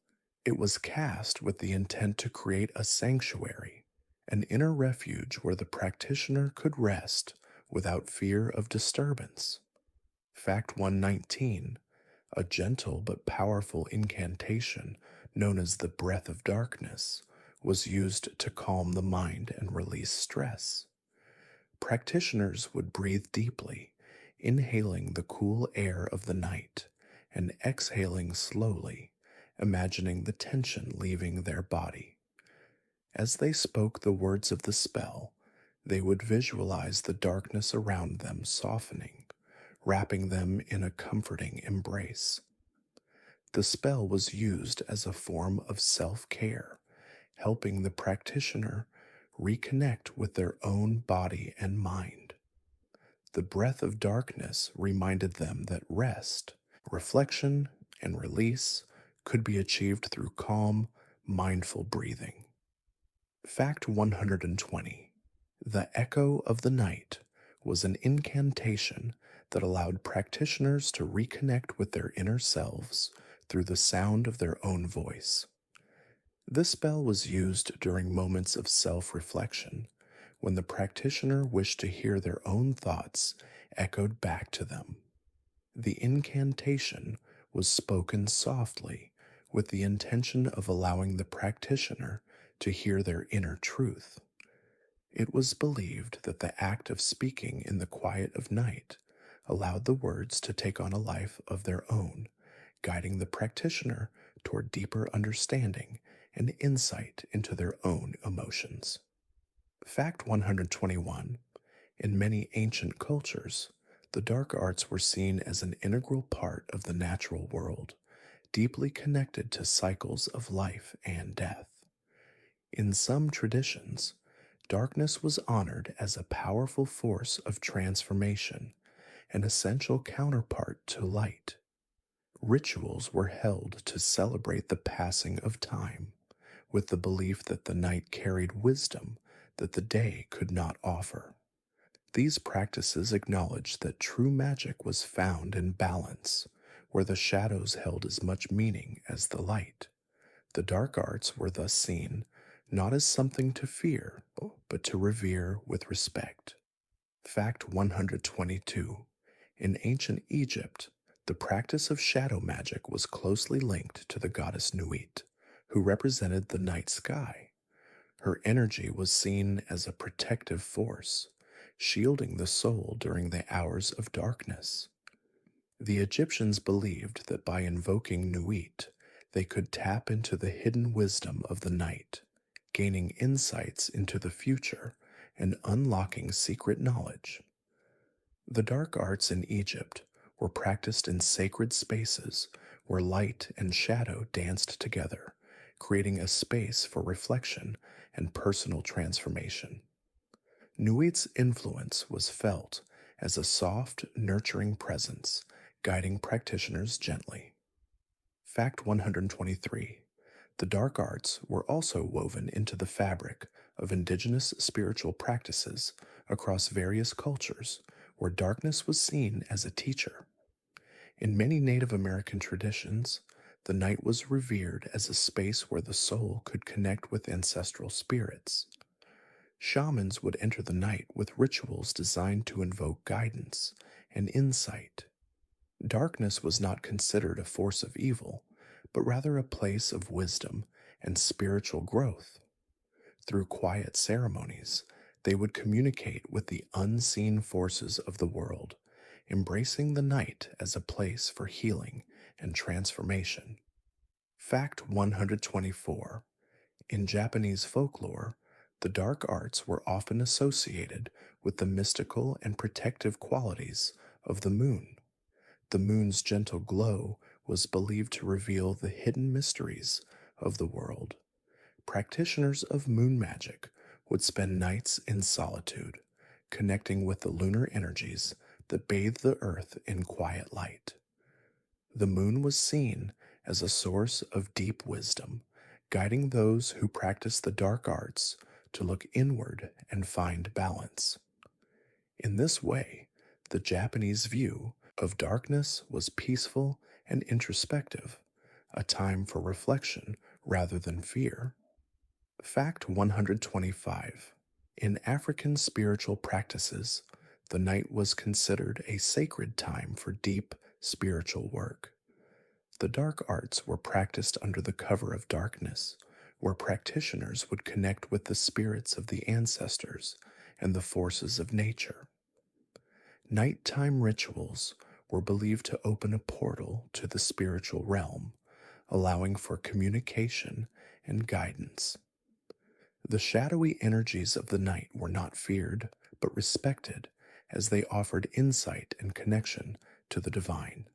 It was cast with the intent to create a sanctuary, an inner refuge where the practitioner could rest without fear of disturbance. Fact 119. A gentle but powerful incantation known as the Breath of Darkness was used to calm the mind and release stress. Practitioners would breathe deeply, inhaling the cool air of the night and exhaling slowly, imagining the tension leaving their body. As they spoke the words of the spell, they would visualize the darkness around them softening, wrapping them in a comforting embrace. The spell was used as a form of self-care, helping the practitioner reconnect with their own body and mind. The breath of darkness reminded them that rest, reflection, and release could be achieved through calm, mindful breathing. Fact 120. The Echo of the Night was an incantation that allowed practitioners to reconnect with their inner selves through the sound of their own voice. This spell was used during moments of self-reflection, when the practitioner wished to hear their own thoughts echoed back to them. The incantation was spoken softly with the intention of allowing the practitioner to hear their inner truth. It was believed that the act of speaking in the quiet of night allowed the words to take on a life of their own, guiding the practitioner toward deeper understanding and insight into their own emotions. Fact 121. In many ancient cultures, the dark arts were seen as an integral part of the natural world, deeply connected to cycles of life and death. In some traditions, darkness was honored as a powerful force of transformation, an essential counterpart to light. Rituals were held to celebrate the passing of time, with the belief that the night carried wisdom that the day could not offer. These practices acknowledged that true magic was found in balance, where the shadows held as much meaning as the light. The dark arts were thus seen not as something to fear, but to revere with respect. Fact 122. In ancient Egypt, the practice of shadow magic was closely linked to the goddess Nuit, who represented the night sky. Her energy was seen as a protective force, shielding the soul during the hours of darkness. The Egyptians believed that by invoking Nuit, they could tap into the hidden wisdom of the night, gaining insights into the future and unlocking secret knowledge. The dark arts in Egypt were practiced in sacred spaces where light and shadow danced together, creating a space for reflection and personal transformation. Nuit's influence was felt as a soft, nurturing presence, guiding practitioners gently. Fact 123. The dark arts were also woven into the fabric of indigenous spiritual practices across various cultures where darkness was seen as a teacher. In many Native American traditions, the night was revered as a space where the soul could connect with ancestral spirits. Shamans would enter the night with rituals designed to invoke guidance and insight. Darkness was not considered a force of evil, but rather a place of wisdom and spiritual growth. Through quiet ceremonies, they would communicate with the unseen forces of the world, embracing the night as a place for healing and transformation. Fact 124. In Japanese folklore, the dark arts were often associated with the mystical and protective qualities of the moon. The moon's gentle glow was believed to reveal the hidden mysteries of the world. Practitioners of moon magic would spend nights in solitude, connecting with the lunar energies that bathed the earth in quiet light. The moon was seen as a source of deep wisdom, guiding those who practice the dark arts to look inward and find balance. In this way, the Japanese view of darkness was peaceful and introspective, a time for reflection rather than fear. Fact 125. In African spiritual practices, the night was considered a sacred time for deep spiritual work. The dark arts were practiced under the cover of darkness, where practitioners would connect with the spirits of the ancestors and the forces of nature. Nighttime rituals were believed to open a portal to the spiritual realm, allowing for communication and guidance. The shadowy energies of the night were not feared, but respected, as they offered insight and connection to the divine.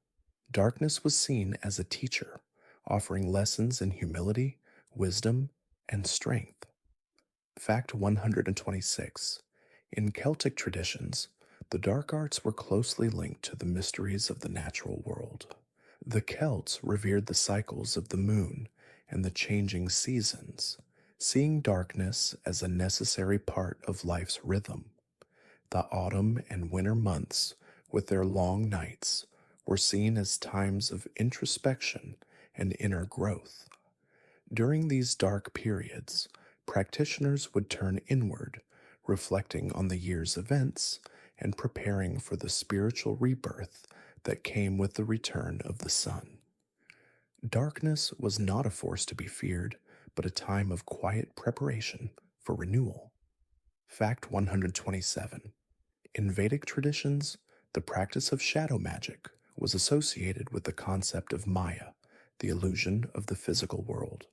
Darkness was seen as a teacher, offering lessons in humility, wisdom, and strength. Fact 126. In Celtic traditions, the dark arts were closely linked to the mysteries of the natural world. The Celts revered the cycles of the moon and the changing seasons, seeing darkness as a necessary part of life's rhythm. The autumn and winter months, with their long nights, were seen as times of introspection and inner growth. During these dark periods, practitioners would turn inward, reflecting on the year's events and preparing for the spiritual rebirth that came with the return of the sun. Darkness was not a force to be feared, but a time of quiet preparation for renewal. Fact 127. In Vedic traditions, the practice of shadow magic was associated with the concept of Maya, the illusion of the physical world.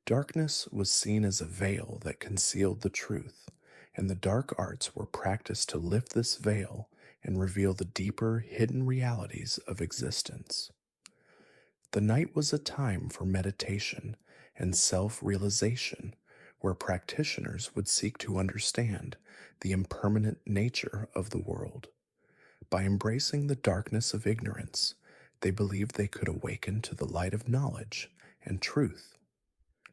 Darkness was seen as a veil that concealed the truth, and the dark arts were practiced to lift this veil and reveal the deeper, hidden realities of existence. The night was a time for meditation and self realization, where practitioners would seek to understand the impermanent nature of the world. By embracing the darkness of ignorance, they believed they could awaken to the light of knowledge and truth.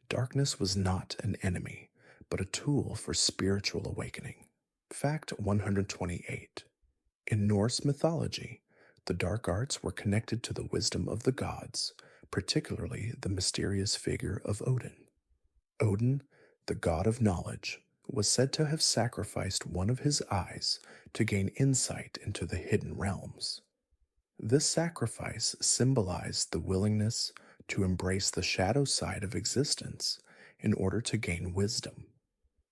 Darkness was not an enemy, but a tool for spiritual awakening. Fact 128. In Norse mythology, the dark arts were connected to the wisdom of the gods, particularly the mysterious figure of Odin. Odin, the god of knowledge, was said to have sacrificed one of his eyes to gain insight into the hidden realms. This sacrifice symbolized the willingness to embrace the shadow side of existence in order to gain wisdom.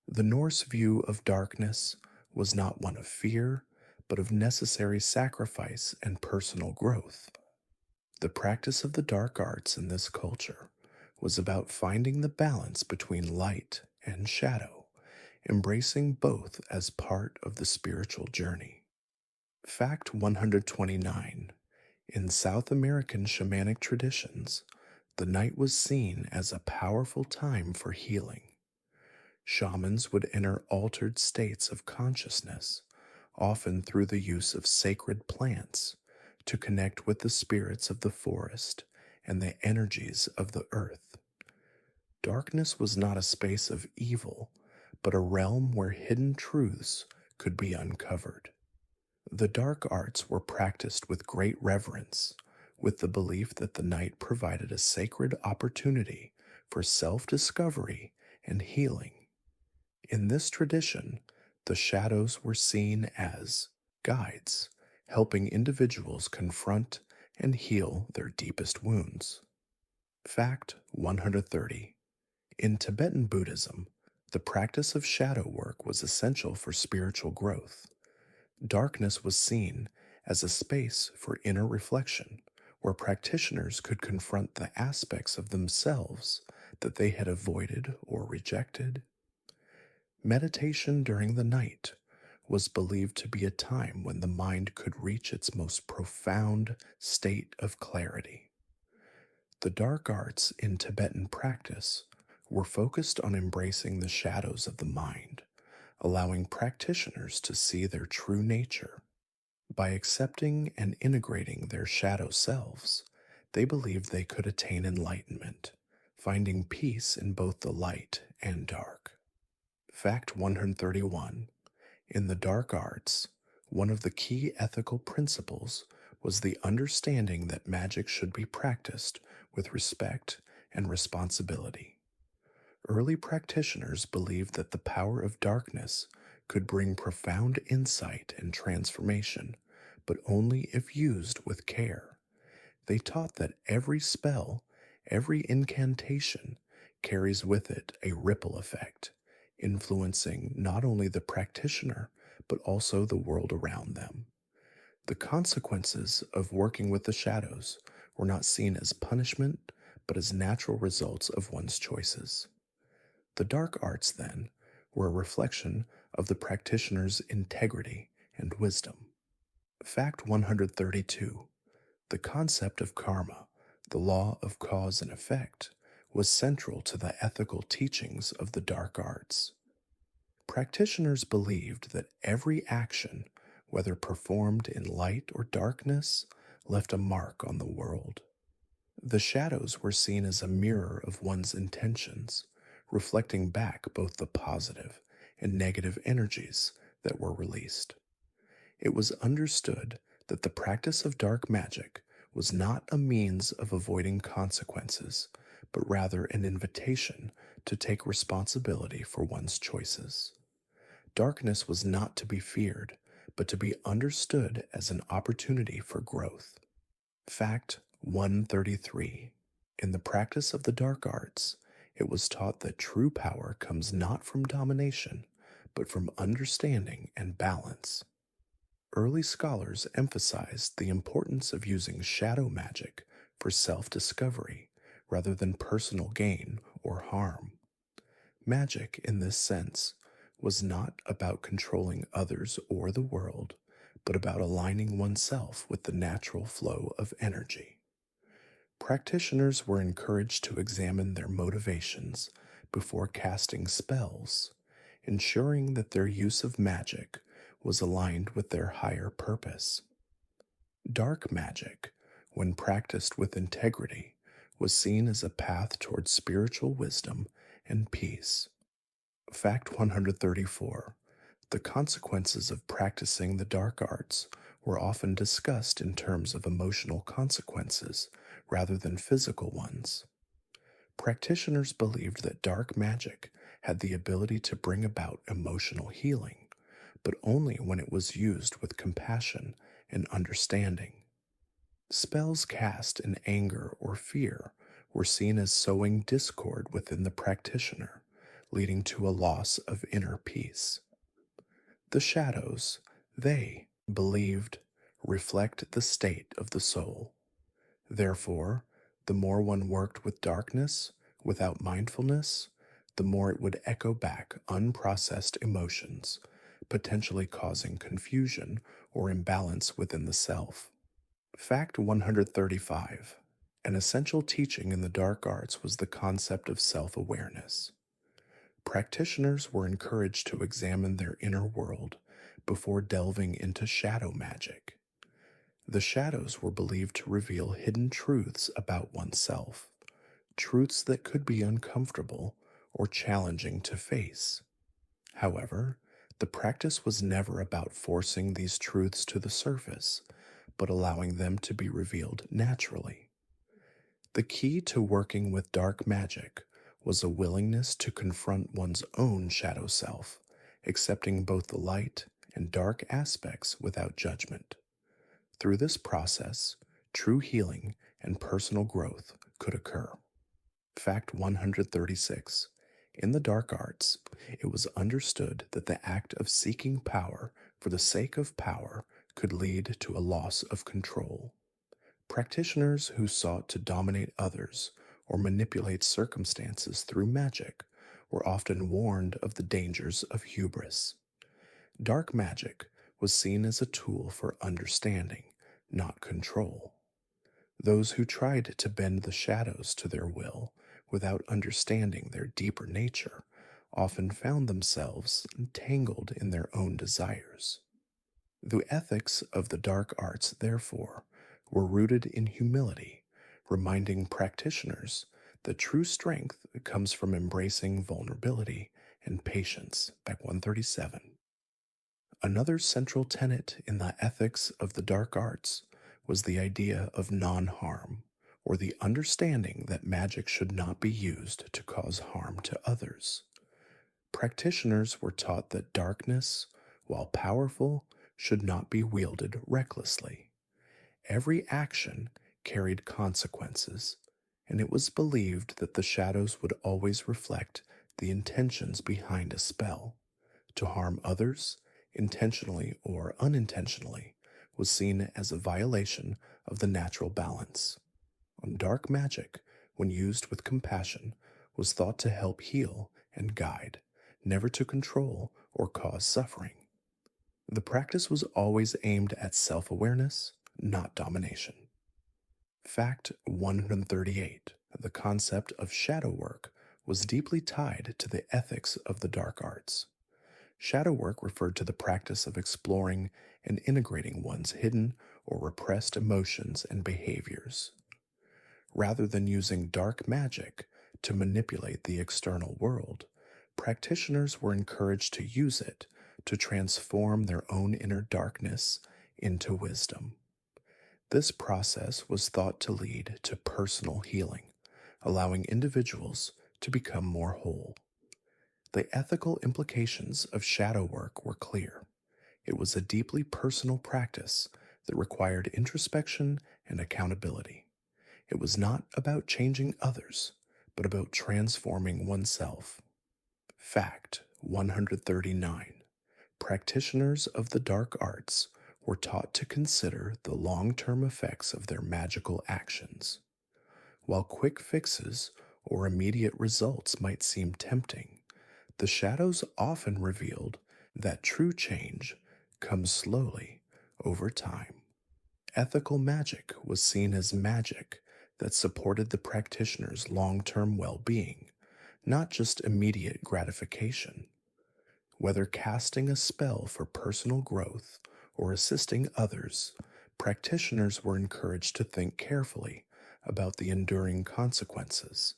The Norse view of darkness was not one of fear, but of necessary sacrifice and personal growth. The practice of the dark arts in this culture was about finding the balance between light and shadow, embracing both as part of the spiritual journey. Fact 129. In South American shamanic traditions, the night was seen as a powerful time for healing. Shamans would enter altered states of consciousness, often through the use of sacred plants, to connect with the spirits of the forest and the energies of the earth. Darkness was not a space of evil, but a realm where hidden truths could be uncovered. The dark arts were practiced with great reverence, with the belief that the night provided a sacred opportunity for self discovery and healing. In this tradition, the shadows were seen as guides, helping individuals confront and heal their deepest wounds. Fact 130. In Tibetan Buddhism, the practice of shadow work was essential for spiritual growth. Darkness was seen as a space for inner reflection, where practitioners could confront the aspects of themselves that they had avoided or rejected. Meditation during the night was believed to be a time when the mind could reach its most profound state of clarity. The dark arts in Tibetan practice were focused on embracing the shadows of the mind, allowing practitioners to see their true nature. By accepting and integrating their shadow selves, they believed they could attain enlightenment, finding peace in both the light and dark. Fact 131. In the dark arts, one of the key ethical principles was the understanding that magic should be practiced with respect and responsibility. Early practitioners believed that the power of darkness could bring profound insight and transformation, but only if used with care. They taught that every spell, every incantation, carries with it a ripple effect, influencing not only the practitioner, but also the world around them. The consequences of working with the shadows were not seen as punishment, but as natural results of one's choices. The dark arts, then, were a reflection of the practitioner's integrity and wisdom. Fact 132. The concept of karma, the law of cause and effect, was central to the ethical teachings of the dark arts. Practitioners believed that every action, whether performed in light or darkness, left a mark on the world. The shadows were seen as a mirror of one's intentions, reflecting back both the positive and negative energies that were released. It was understood that the practice of dark magic was not a means of avoiding consequences, but rather an invitation to take responsibility for one's choices. Darkness was not to be feared, but to be understood as an opportunity for growth. Fact 133. In the practice of the dark arts, it was taught that true power comes not from domination, but from understanding and balance. Early scholars emphasized the importance of using shadow magic for self discovery rather than personal gain or harm. Magic, in this sense, was not about controlling others or the world, but about aligning oneself with the natural flow of energy. Practitioners were encouraged to examine their motivations before casting spells, ensuring that their use of magic was aligned with their higher purpose. Dark magic, when practiced with integrity, was seen as a path towards spiritual wisdom and peace. Fact 134. The consequences of practicing the dark arts were often discussed in terms of emotional consequences rather than physical ones. Practitioners believed that dark magic had the ability to bring about emotional healing, but only when it was used with compassion and understanding. Spells cast in anger or fear were seen as sowing discord within the practitioner, leading to a loss of inner peace. The shadows, they believed, reflect the state of the soul. Therefore, the more one worked with darkness without mindfulness, the more it would echo back unprocessed emotions, potentially causing confusion or imbalance within the self. Fact 135. An essential teaching in the dark arts was the concept of self awareness. Practitioners were encouraged to examine their inner world before delving into shadow magic. The shadows were believed to reveal hidden truths about oneself, truths that could be uncomfortable or challenging to face. However, the practice was never about forcing these truths to the surface, but allowing them to be revealed naturally. The key to working with dark magic was a willingness to confront one's own shadow self, accepting both the light and dark aspects without judgment. Through this process, true healing and personal growth could occur. Fact 136. In the dark arts, it was understood that the act of seeking power for the sake of power could lead to a loss of control. Practitioners who sought to dominate others or manipulate circumstances through magic were often warned of the dangers of hubris. Dark magic was seen as a tool for understanding, not control. Those who tried to bend the shadows to their will without understanding their deeper nature often found themselves entangled in their own desires. The ethics of the dark arts, therefore, were rooted in humility, reminding practitioners that true strength comes from embracing vulnerability and patience. Back 137. Another central tenet in the ethics of the dark arts was the idea of non harm, or the understanding that magic should not be used to cause harm to others. Practitioners were taught that darkness, while powerful, should not be wielded recklessly. Every action carried consequences, and it was believed that the shadows would always reflect the intentions behind a spell. To harm others, intentionally or unintentionally, was seen as a violation of the natural balance. Dark magic, when used with compassion, was thought to help heal and guide, never to control or cause suffering. The practice was always aimed at self awareness, not domination. Fact 138. The concept of shadow work was deeply tied to the ethics of the dark arts. Shadow work referred to the practice of exploring and integrating one's hidden or repressed emotions and behaviors. Rather than using dark magic to manipulate the external world, practitioners were encouraged to use it to transform their own inner darkness into wisdom. This process was thought to lead to personal healing, allowing individuals to become more whole. The ethical implications of shadow work were clear. It was a deeply personal practice that required introspection and accountability. It was not about changing others, but about transforming oneself. Fact 139. Practitioners of the dark arts were taught to consider the long term effects of their magical actions. While quick fixes or immediate results might seem tempting, the shadows often revealed that true change comes slowly over time. Ethical magic was seen as magic that supported the practitioner's long term well being, not just immediate gratification. Whether casting a spell for personal growth or assisting others, practitioners were encouraged to think carefully about the enduring consequences.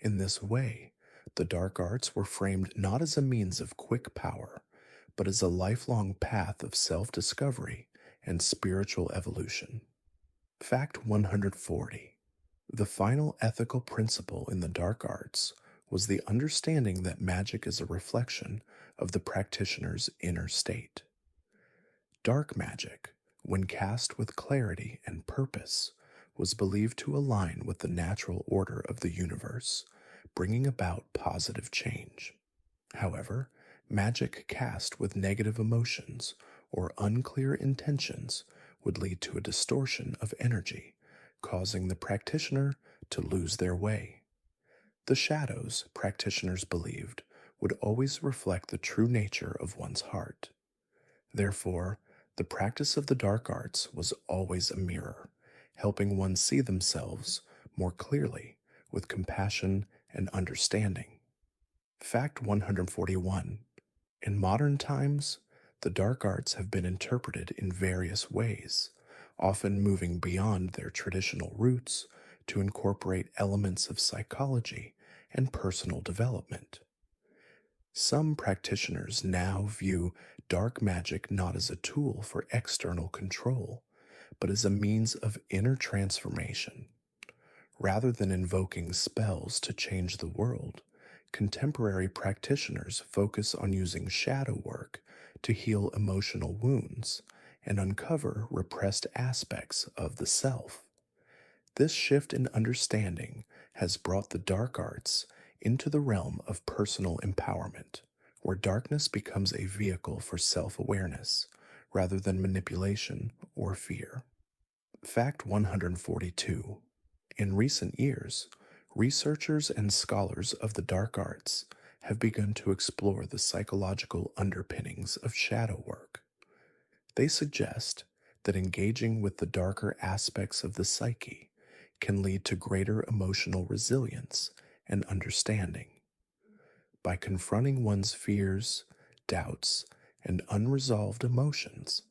In this way, the dark arts were framed not as a means of quick power, but as a lifelong path of self discovery and spiritual evolution. Fact 140. The final ethical principle in the dark arts was the understanding that magic is a reflection of the practitioner's inner state. Dark magic, when cast with clarity and purpose, was believed to align with the natural order of the universe, bringing about positive change. However, magic cast with negative emotions or unclear intentions would lead to a distortion of energy, causing the practitioner to lose their way. The shadows, practitioners believed, would always reflect the true nature of one's heart. Therefore, the practice of the dark arts was always a mirror, helping one see themselves more clearly with compassion and understanding. Fact 141. In modern times, the dark arts have been interpreted in various ways, often moving beyond their traditional roots to incorporate elements of psychology and personal development. Some practitioners now view dark magic not as a tool for external control, but as a means of inner transformation. Rather than invoking spells to change the world, contemporary practitioners focus on using shadow work to heal emotional wounds and uncover repressed aspects of the self. This shift in understanding has brought the dark arts into the realm of personal empowerment, where darkness becomes a vehicle for self awareness rather than manipulation or fear. Fact 142. In recent years, researchers and scholars of the dark arts have begun to explore the psychological underpinnings of shadow work. They suggest that engaging with the darker aspects of the psyche can lead to greater emotional resilience and understanding. By confronting one's fears, doubts, and unresolved emotions,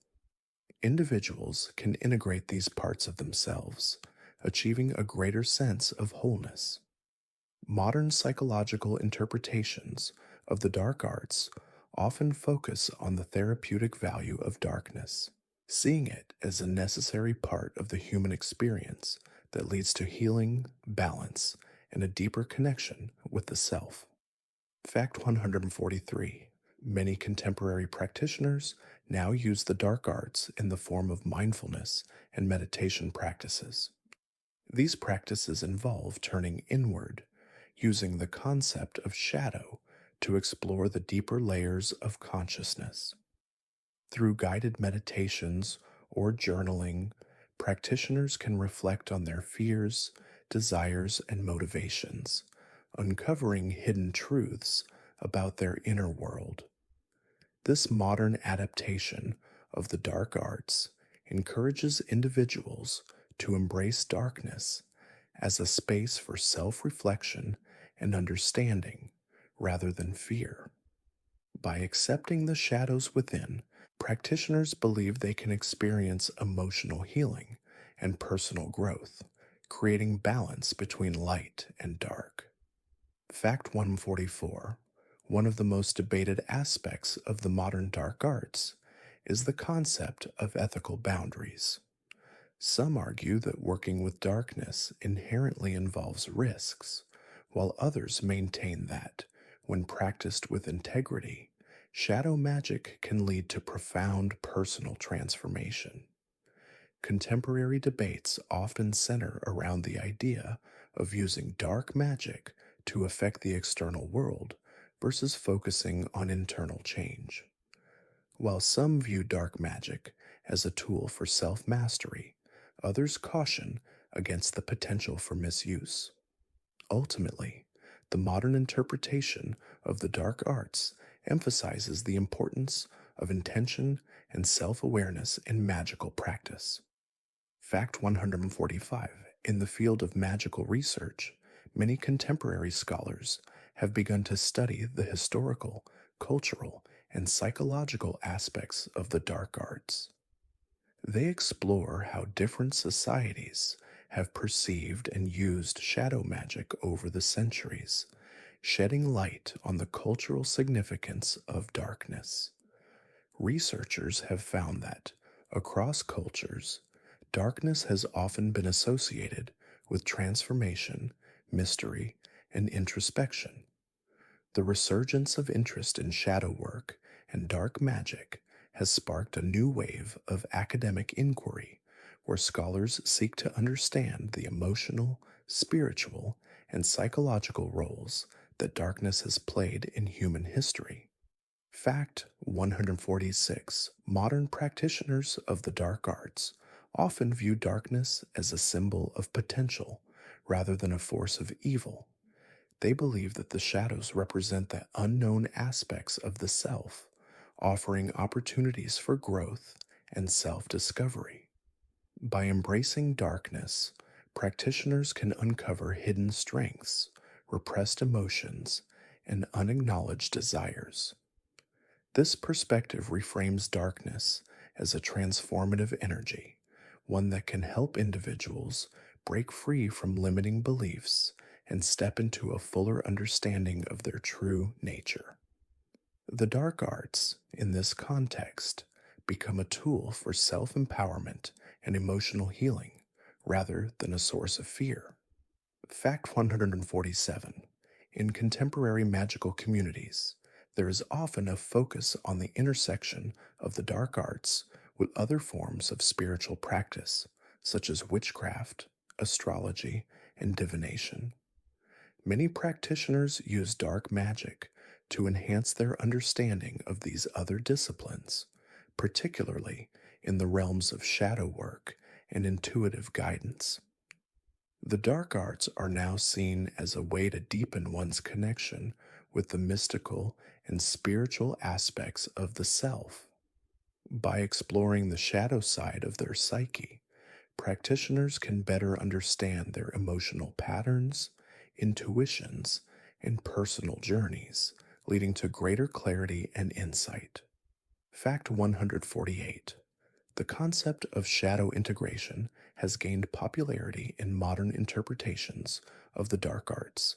individuals can integrate these parts of themselves, achieving a greater sense of wholeness. Modern psychological interpretations of the dark arts often focus on the therapeutic value of darkness, seeing it as a necessary part of the human experience that leads to healing, balance, and a deeper connection with the self. Fact 143. Many contemporary practitioners now use the dark arts in the form of mindfulness and meditation practices. These practices involve turning inward, using the concept of shadow to explore the deeper layers of consciousness. Through guided meditations or journaling, practitioners can reflect on their fears, desires, and motivations, uncovering hidden truths about their inner world. This modern adaptation of the dark arts encourages individuals to embrace darkness as a space for self reflection and understanding rather than fear. By accepting the shadows within, practitioners believe they can experience emotional healing and personal growth, creating balance between light and dark. Fact 144. One of the most debated aspects of the modern dark arts is the concept of ethical boundaries. Some argue that working with darkness inherently involves risks, while others maintain that, when practiced with integrity, shadow magic can lead to profound personal transformation. Contemporary debates often center around the idea of using dark magic to affect the external world versus focusing on internal change. While some view dark magic as a tool for self mastery, others caution against the potential for misuse. Ultimately, the modern interpretation of the dark arts emphasizes the importance of intention and self awareness in magical practice. Fact 145. In the field of magical research, many contemporary scholars have begun to study the historical, cultural, and psychological aspects of the dark arts. They explore how different societies have perceived and used shadow magic over the centuries, shedding light on the cultural significance of darkness. Researchers have found that, across cultures, darkness has often been associated with transformation, mystery, and introspection. The resurgence of interest in shadow work and dark magic has sparked a new wave of academic inquiry where scholars seek to understand the emotional, spiritual, and psychological roles that darkness has played in human history. Fact 146. Modern practitioners of the dark arts often view darkness as a symbol of potential rather than a force of evil. They believe that the shadows represent the unknown aspects of the self, offering opportunities for growth and self discovery. By embracing darkness, practitioners can uncover hidden strengths, repressed emotions, and unacknowledged desires. This perspective reframes darkness as a transformative energy, one that can help individuals break free from limiting beliefs and step into a fuller understanding of their true nature. The dark arts, in this context, become a tool for self empowerment and emotional healing rather than a source of fear. Fact 147. In contemporary magical communities, there is often a focus on the intersection of the dark arts with other forms of spiritual practice, such as witchcraft, astrology, and divination. Many practitioners use dark magic to enhance their understanding of these other disciplines, particularly in the realms of shadow work and intuitive guidance. The dark arts are now seen as a way to deepen one's connection with the mystical and spiritual aspects of the self. By exploring the shadow side of their psyche, practitioners can better understand their emotional patterns, intuitions, and personal journeys, leading to greater clarity and insight. Fact 148. The concept of shadow integration has gained popularity in modern interpretations of the dark arts.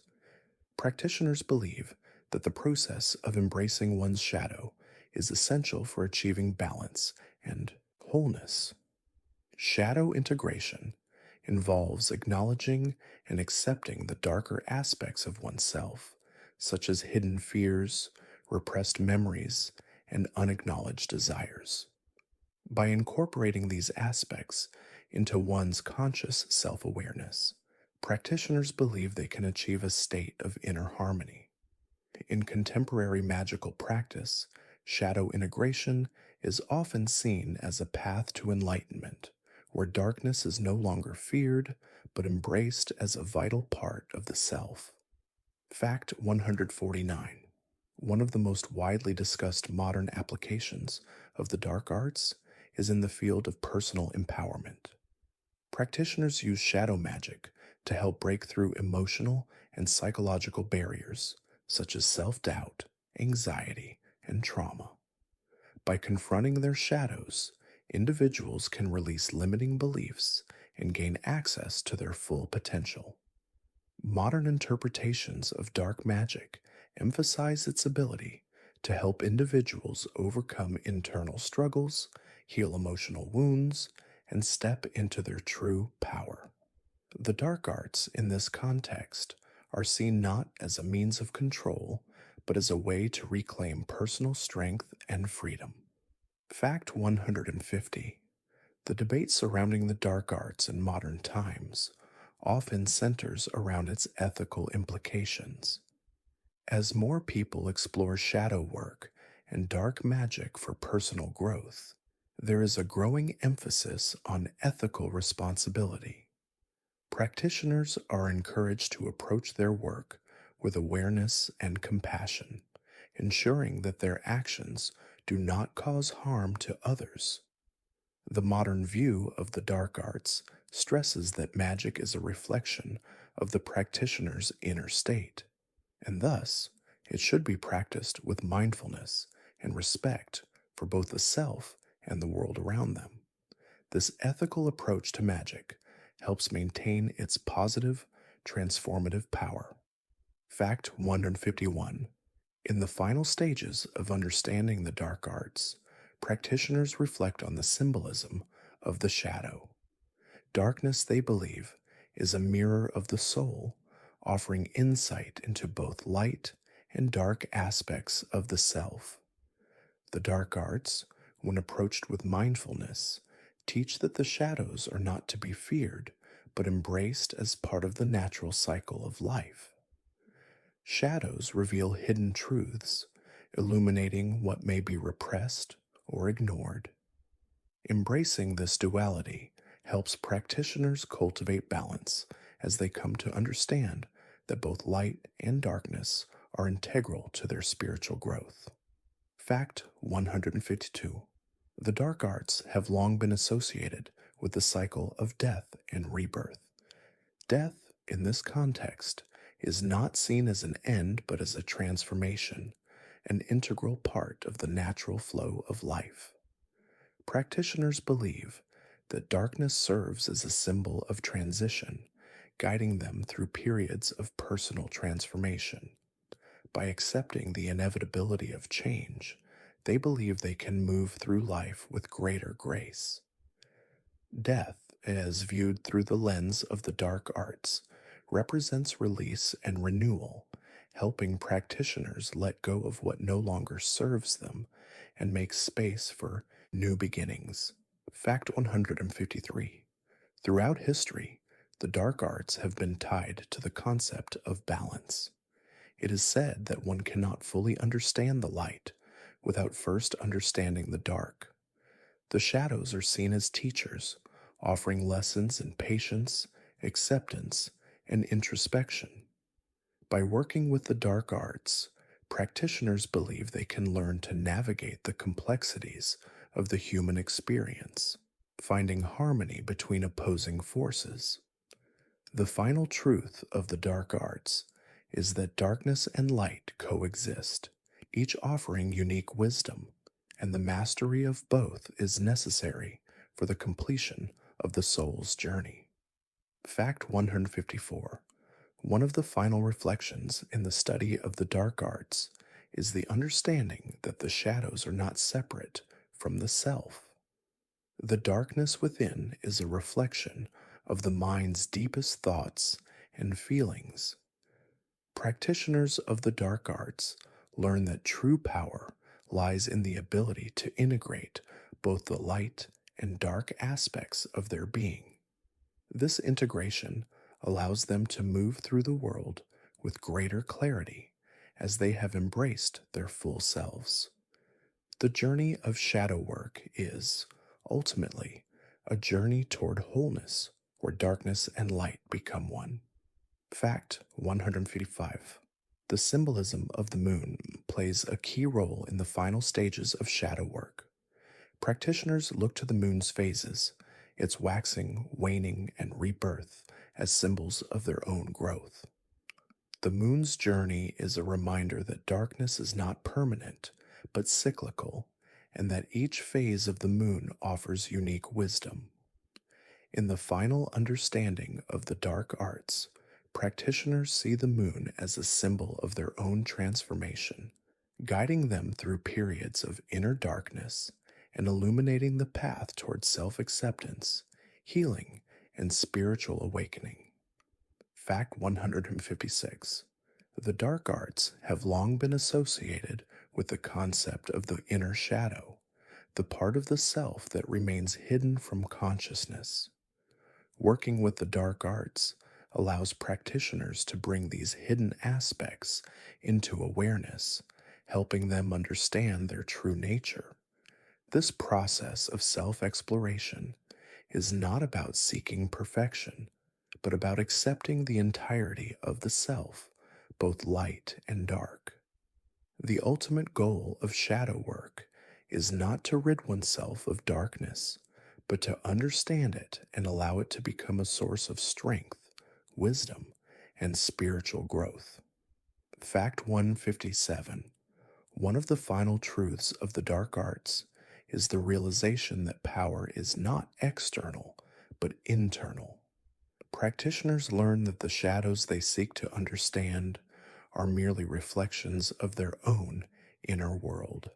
Practitioners believe that the process of embracing one's shadow is essential for achieving balance and wholeness. Shadow integration involves acknowledging and accepting the darker aspects of oneself, such as hidden fears, repressed memories, and unacknowledged desires. By incorporating these aspects into one's conscious self awareness, practitioners believe they can achieve a state of inner harmony. In contemporary magical practice, shadow integration is often seen as a path to enlightenment, where darkness is no longer feared but embraced as a vital part of the self. Fact 149. One of the most widely discussed modern applications of the dark arts is in the field of personal empowerment. Practitioners use shadow magic to help break through emotional and psychological barriers such as self doubt, anxiety, and trauma. By confronting their shadows, individuals can release limiting beliefs and gain access to their full potential. Modern interpretations of dark magic emphasize its ability to help individuals overcome internal struggles, heal emotional wounds, and step into their true power. The dark arts in this context are seen not as a means of control, but as a way to reclaim personal strength and freedom. Fact 150. The debate surrounding the dark arts in modern times often centers around its ethical implications. As more people explore shadow work and dark magic for personal growth, there is a growing emphasis on ethical responsibility. Practitioners are encouraged to approach their work with awareness and compassion, ensuring that their actions do not cause harm to others. The modern view of the dark arts stresses that magic is a reflection of the practitioner's inner state, and thus it should be practiced with mindfulness and respect for both the self and the world around them. This ethical approach to magic helps maintain its positive, transformative power. Fact 151. In the final stages of understanding the dark arts, practitioners reflect on the symbolism of the shadow. Darkness, they believe, is a mirror of the soul, offering insight into both light and dark aspects of the self. The dark arts, when approached with mindfulness, teach that the shadows are not to be feared, but embraced as part of the natural cycle of life. Shadows reveal hidden truths, illuminating what may be repressed or ignored. Embracing this duality helps practitioners cultivate balance as they come to understand that both light and darkness are integral to their spiritual growth. Fact 152. The dark arts have long been associated with the cycle of death and rebirth. Death, in this context, is not seen as an end but as a transformation, an integral part of the natural flow of life. Practitioners believe that darkness serves as a symbol of transition, guiding them through periods of personal transformation. By accepting the inevitability of change, they believe they can move through life with greater grace. Death, as viewed through the lens of the dark arts, represents release and renewal, helping practitioners let go of what no longer serves them and make space for new beginnings. Fact 153. Throughout history, the dark arts have been tied to the concept of balance. It is said that one cannot fully understand the light without first understanding the dark. The shadows are seen as teachers, offering lessons in patience, acceptance, and introspection. By working with the dark arts, practitioners believe they can learn to navigate the complexities of the human experience, finding harmony between opposing forces. The final truth of the dark arts is that darkness and light coexist, each offering unique wisdom, and the mastery of both is necessary for the completion of the soul's journey. Fact 154. One of the final reflections in the study of the dark arts is the understanding that the shadows are not separate from the self. The darkness within is a reflection of the mind's deepest thoughts and feelings. Practitioners of the dark arts learn that true power lies in the ability to integrate both the light and dark aspects of their being. This integration allows them to move through the world with greater clarity as they have embraced their full selves. The journey of shadow work is, ultimately, a journey toward wholeness where darkness and light become one. Fact 155. The symbolism of the moon plays a key role in the final stages of shadow work. Practitioners look to the moon's phases, its waxing, waning, and rebirth, as symbols of their own growth. The moon's journey is a reminder that darkness is not permanent, but cyclical, and that each phase of the moon offers unique wisdom. In the final understanding of the dark arts, practitioners see the moon as a symbol of their own transformation, guiding them through periods of inner darkness and illuminating the path towards self-acceptance, healing, and spiritual awakening. Fact 156. The dark arts have long been associated with the concept of the inner shadow, the part of the self that remains hidden from consciousness. Working with the dark arts allows practitioners to bring these hidden aspects into awareness, helping them understand their true nature. This process of self exploration is not about seeking perfection, but about accepting the entirety of the self, both light and dark. The ultimate goal of shadow work is not to rid oneself of darkness, but to understand it and allow it to become a source of strength, wisdom, and spiritual growth. Fact 157. One of the final truths of the dark arts is the realization that power is not external, but internal. Practitioners learn that the shadows they seek to understand are merely reflections of their own inner world.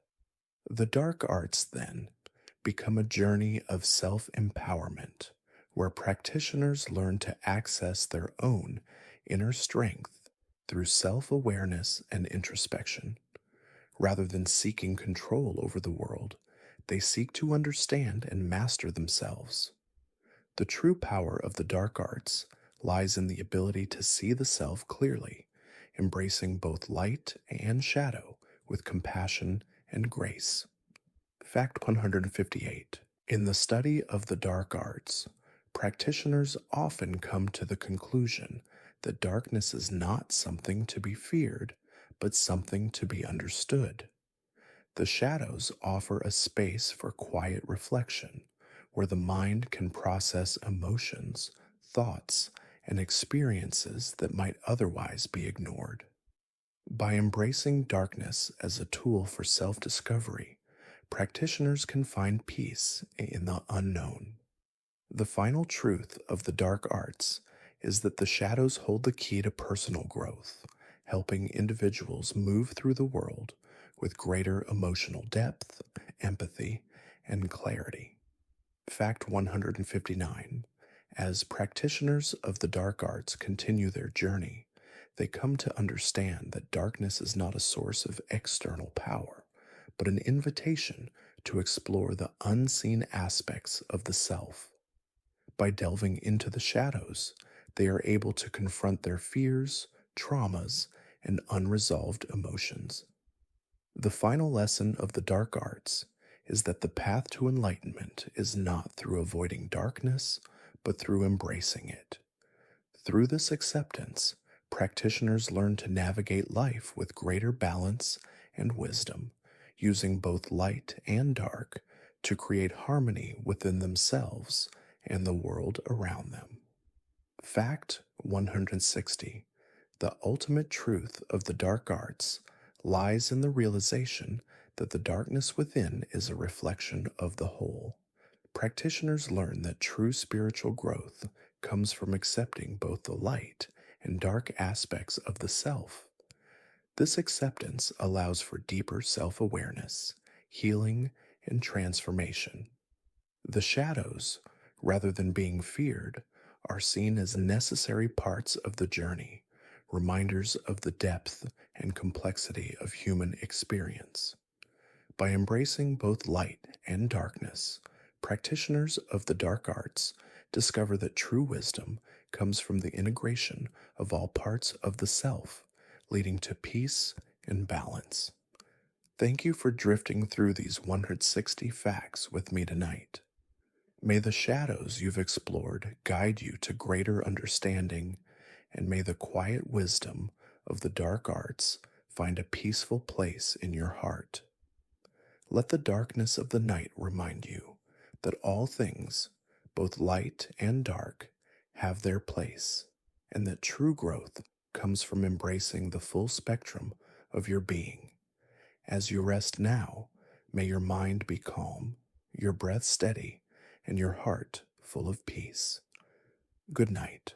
The dark arts, then, become a journey of self empowerment, where practitioners learn to access their own inner strength through self awareness and introspection. Rather than seeking control over the world, they seek to understand and master themselves. The true power of the dark arts lies in the ability to see the self clearly, embracing both light and shadow with compassion and grace. Fact 158. In the study of the dark arts, practitioners often come to the conclusion that darkness is not something to be feared, but something to be understood. The shadows offer a space for quiet reflection, where the mind can process emotions, thoughts, and experiences that might otherwise be ignored. By embracing darkness as a tool for self discovery, practitioners can find peace in the unknown. The final truth of the dark arts is that the shadows hold the key to personal growth, helping individuals move through the world with greater emotional depth, empathy, and clarity. Fact 159. As practitioners of the dark arts continue their journey, they come to understand that darkness is not a source of external power, but an invitation to explore the unseen aspects of the self. By delving into the shadows, they are able to confront their fears, traumas, and unresolved emotions. The final lesson of the dark arts is that the path to enlightenment is not through avoiding darkness, but through embracing it. Through this acceptance, practitioners learn to navigate life with greater balance and wisdom, using both light and dark to create harmony within themselves and the world around them. Fact 160. The ultimate truth of the dark arts lies in the realization that the darkness within is a reflection of the whole. Practitioners learn that true spiritual growth comes from accepting both the light and dark aspects of the self. This acceptance allows for deeper self awareness, healing, and transformation. The shadows, rather than being feared, are seen as necessary parts of the journey, reminders of the depth and complexity of human experience. By embracing both light and darkness, practitioners of the dark arts discover that true wisdom comes from the integration of all parts of the self, leading to peace and balance. Thank you for drifting through these 160 facts with me tonight. May the shadows you've explored guide you to greater understanding, and may the quiet wisdom of the dark arts find a peaceful place in your heart. Let the darkness of the night remind you that all things, both light and dark, have their place, and that true growth comes from embracing the full spectrum of your being. As you rest now, may your mind be calm, your breath steady, and your heart full of peace. Good night.